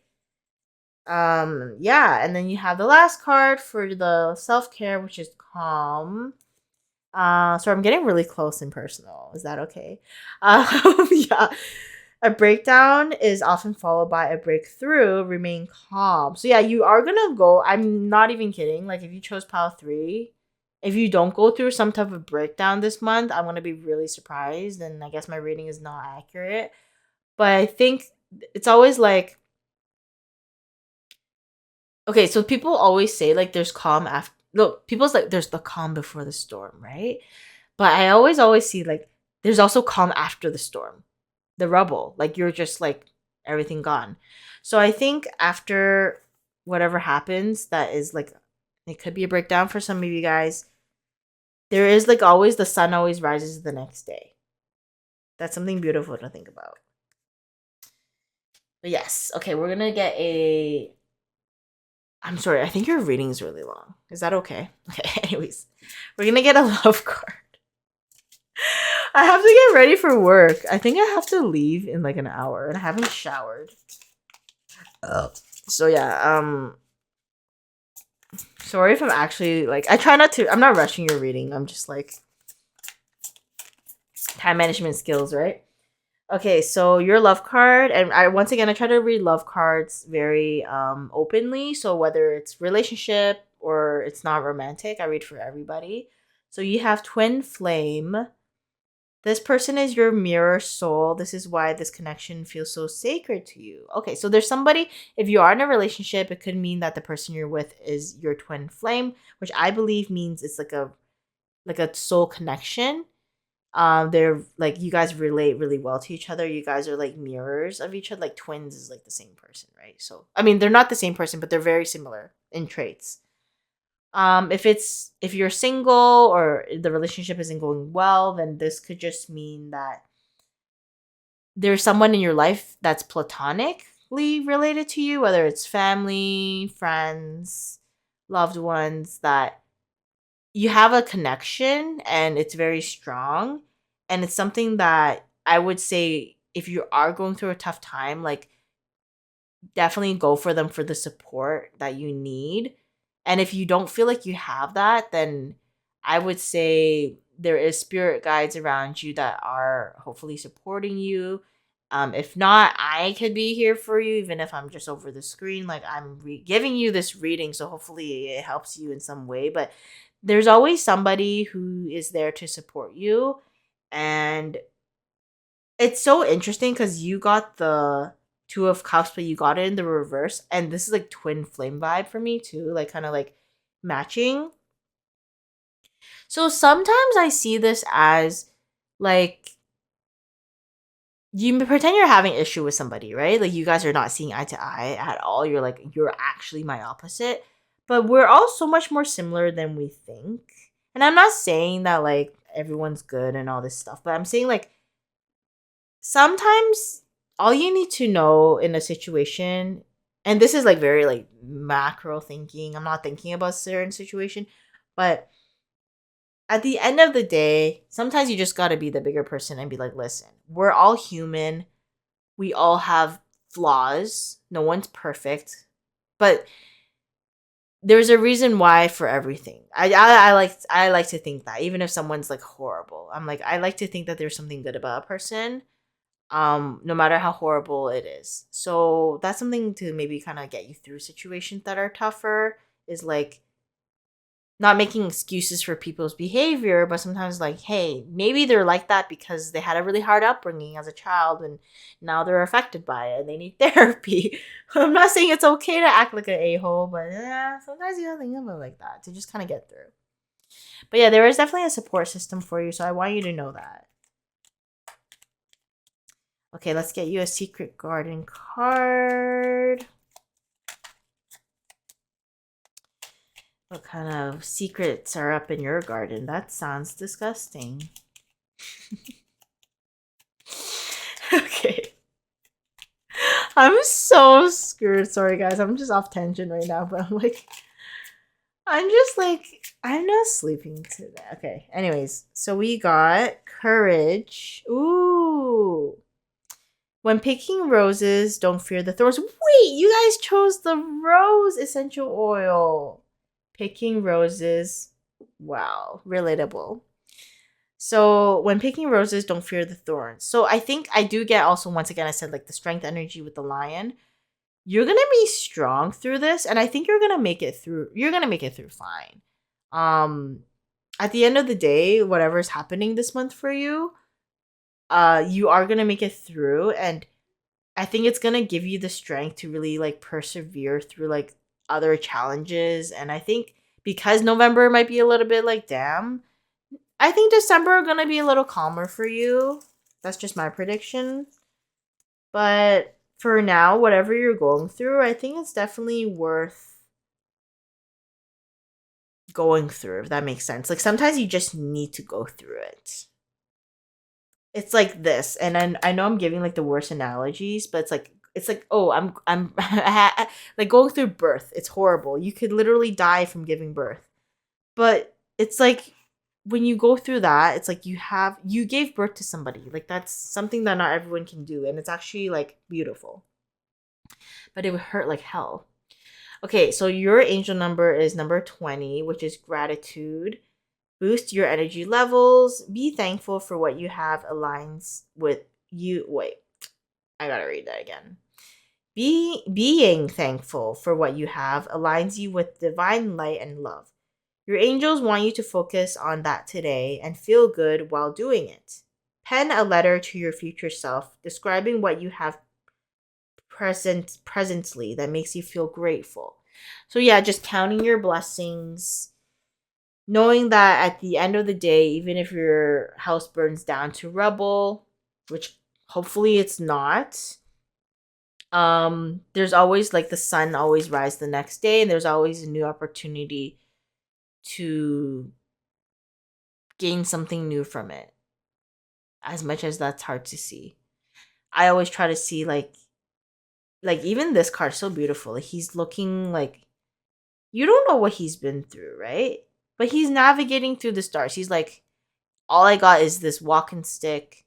[SPEAKER 1] Yeah, and then you have the last card for the self-care, which is calm. So I'm getting really close and personal. Is that okay? Yeah. A breakdown is often followed by a breakthrough. Remain calm. So yeah, you are gonna go. I'm not even kidding. Like if you chose pile 3, if you don't go through some type of breakdown this month, I'm gonna be really surprised. And I guess my reading is not accurate. But I think it's always like, okay, so people always say like there's calm after. Look, people's like there's the calm before the storm, right? But I always see like there's also calm after the storm, the rubble. Like you're just like everything gone. So I think after whatever happens, that is like it could be a breakdown for some of you guys. There is like always the sun always rises the next day. That's something beautiful to think about. But yes, okay, we're gonna get a. I'm sorry, I think your reading is really long. Is that okay? Okay, anyways, we're gonna get a love card. I have to get ready for work. I think I have to leave in like an hour, and I haven't showered. Oh. So yeah, sorry if I'm actually like I try not to. I'm not rushing your reading. I'm just like time management skills, right? Okay, so your love card, and I once again I try to read love cards very openly. So whether it's relationship or it's not romantic, I read for everybody. So you have twin flame. This person is your mirror soul. This is why this connection feels so sacred to you. Okay, so there's somebody, if you are in a relationship, it could mean that the person you're with is your twin flame, which I believe means it's like a soul connection. They're like you guys relate really well to each other. You guys are like mirrors of each other. Like twins is like the same person, right? So I mean they're not the same person, but they're very similar in traits. If you're single or the relationship isn't going well, then this could just mean that there's someone in your life that's platonically related to you, whether it's family, friends, loved ones, that you have a connection and it's very strong. And it's something that I would say if you are going through a tough time, like definitely go for them for the support that you need. And if you don't feel like you have that, then I would say there is spirit guides around you that are hopefully supporting you. If not, I could be here for you, even if I'm just over the screen. Like I'm giving you this reading, so hopefully it helps you in some way. But there's always somebody who is there to support you, and it's so interesting because you got the Two of Cups, but you got it in the reverse. And this is like twin flame vibe for me too, like kind of like matching. So sometimes I see this as like you pretend you're having issue with somebody, right? Like you guys are not seeing eye to eye at all. You're like, you're actually my opposite. But we're all so much more similar than we think. And I'm not saying that like everyone's good and all this stuff, but I'm saying like sometimes all you need to know in a situation, and this is like very like macro thinking, I'm not thinking about a certain situation, but at the end of the day, sometimes you just got to be the bigger person and be like, listen, we're all human, we all have flaws, no one's perfect, but there's a reason why for everything. I like to think that even if someone's like horrible, I'm like I like to think that there's something good about a person. no matter how horrible it is. So that's something to maybe kind of get you through situations that are tougher, is like not making excuses for people's behavior, but sometimes like, hey, maybe they're like that because they had a really hard upbringing as a child and now they're affected by it and they need therapy. I'm not saying it's okay to act like an a-hole, but yeah, sometimes you gotta think of it like that to just kind of get through. But yeah, there is definitely a support system for you, so I want you to know that. Okay, let's get you a secret garden card. What kind of secrets are up in your garden? That sounds disgusting. Okay. I'm so screwed. Sorry, guys. I'm just off tangent right now, but I'm not sleeping today. Okay. Anyways, so we got courage. Ooh. When picking roses, don't fear the thorns. Wait, you guys chose the rose essential oil. Picking roses. Wow. Relatable. So when picking roses, don't fear the thorns. So I think I do get also, once again, I said like the strength energy with the lion. You're gonna be strong through this, and I think you're gonna make it through. You're gonna make it through fine. At the end of the day, whatever's happening this month for you, you are gonna make it through, and I think it's gonna give you the strength to really like persevere through like other challenges. And I think because November might be a little bit like damn, I think December gonna be a little calmer for you. That's just my prediction. But for now, whatever you're going through, I think it's definitely worth going through, if that makes sense. Like sometimes you just need to go through it. It's like this, and I know I'm giving like the worst analogies, but it's like, oh, I'm like going through birth. It's horrible. You could literally die from giving birth. But it's like when you go through that, it's like you gave birth to somebody. Like that's something that not everyone can do, and it's actually like beautiful. But it would hurt like hell. Okay, so your angel number is number 20, which is gratitude. Boost your energy levels. Be thankful for what you have aligns with you. Wait, I gotta read that again. Being thankful for what you have aligns you with divine light and love. Your angels want you to focus on that today and feel good while doing it. Pen a letter to your future self describing what you have presently that makes you feel grateful. So yeah, just counting your blessings, knowing that at the end of the day, even if your house burns down to rubble, which hopefully it's not, there's always like the sun always rises the next day, and there's always a new opportunity to gain something new from it, as much as that's hard to see. I always try to see like even this card so beautiful. Like he's looking like, you don't know what he's been through, right? But he's navigating through the stars. He's like, all I got is this walking stick,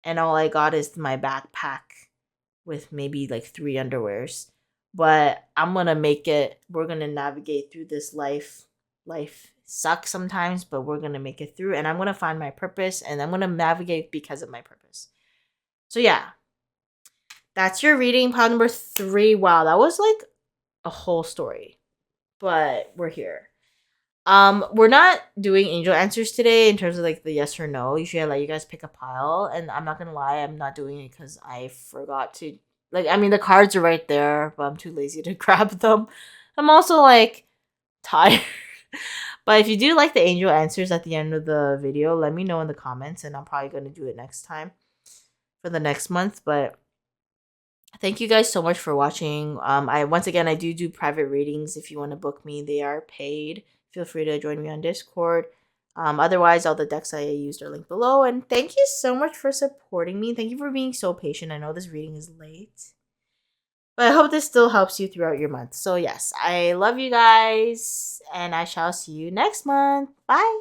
[SPEAKER 1] and all I got is my backpack with maybe like 3 underwears. But I'm gonna make it. We're gonna navigate through this life. Life sucks sometimes, but we're gonna make it through, and I'm gonna find my purpose, and I'm gonna navigate because of my purpose. So yeah, that's your reading, pile number 3. Wow, that was like a whole story, but we're here. We're not doing angel answers today in terms of like the yes or no. Usually I let you guys pick a pile, and I'm not gonna lie, I'm not doing it because I forgot to. Like, I mean, the cards are right there, but I'm too lazy to grab them. I'm also like tired. But if you do like the angel answers at the end of the video, let me know in the comments, and I'm probably gonna do it next time for the next month. But thank you guys so much for watching. I once again I do private readings. If you want to book me, they are paid. Feel free to join me on Discord. Otherwise, all the decks I used are linked below. And thank you so much for supporting me. Thank you for being so patient. I know this reading is late, but I hope this still helps you throughout your month. So yes, I love you guys, and I shall see you next month. Bye.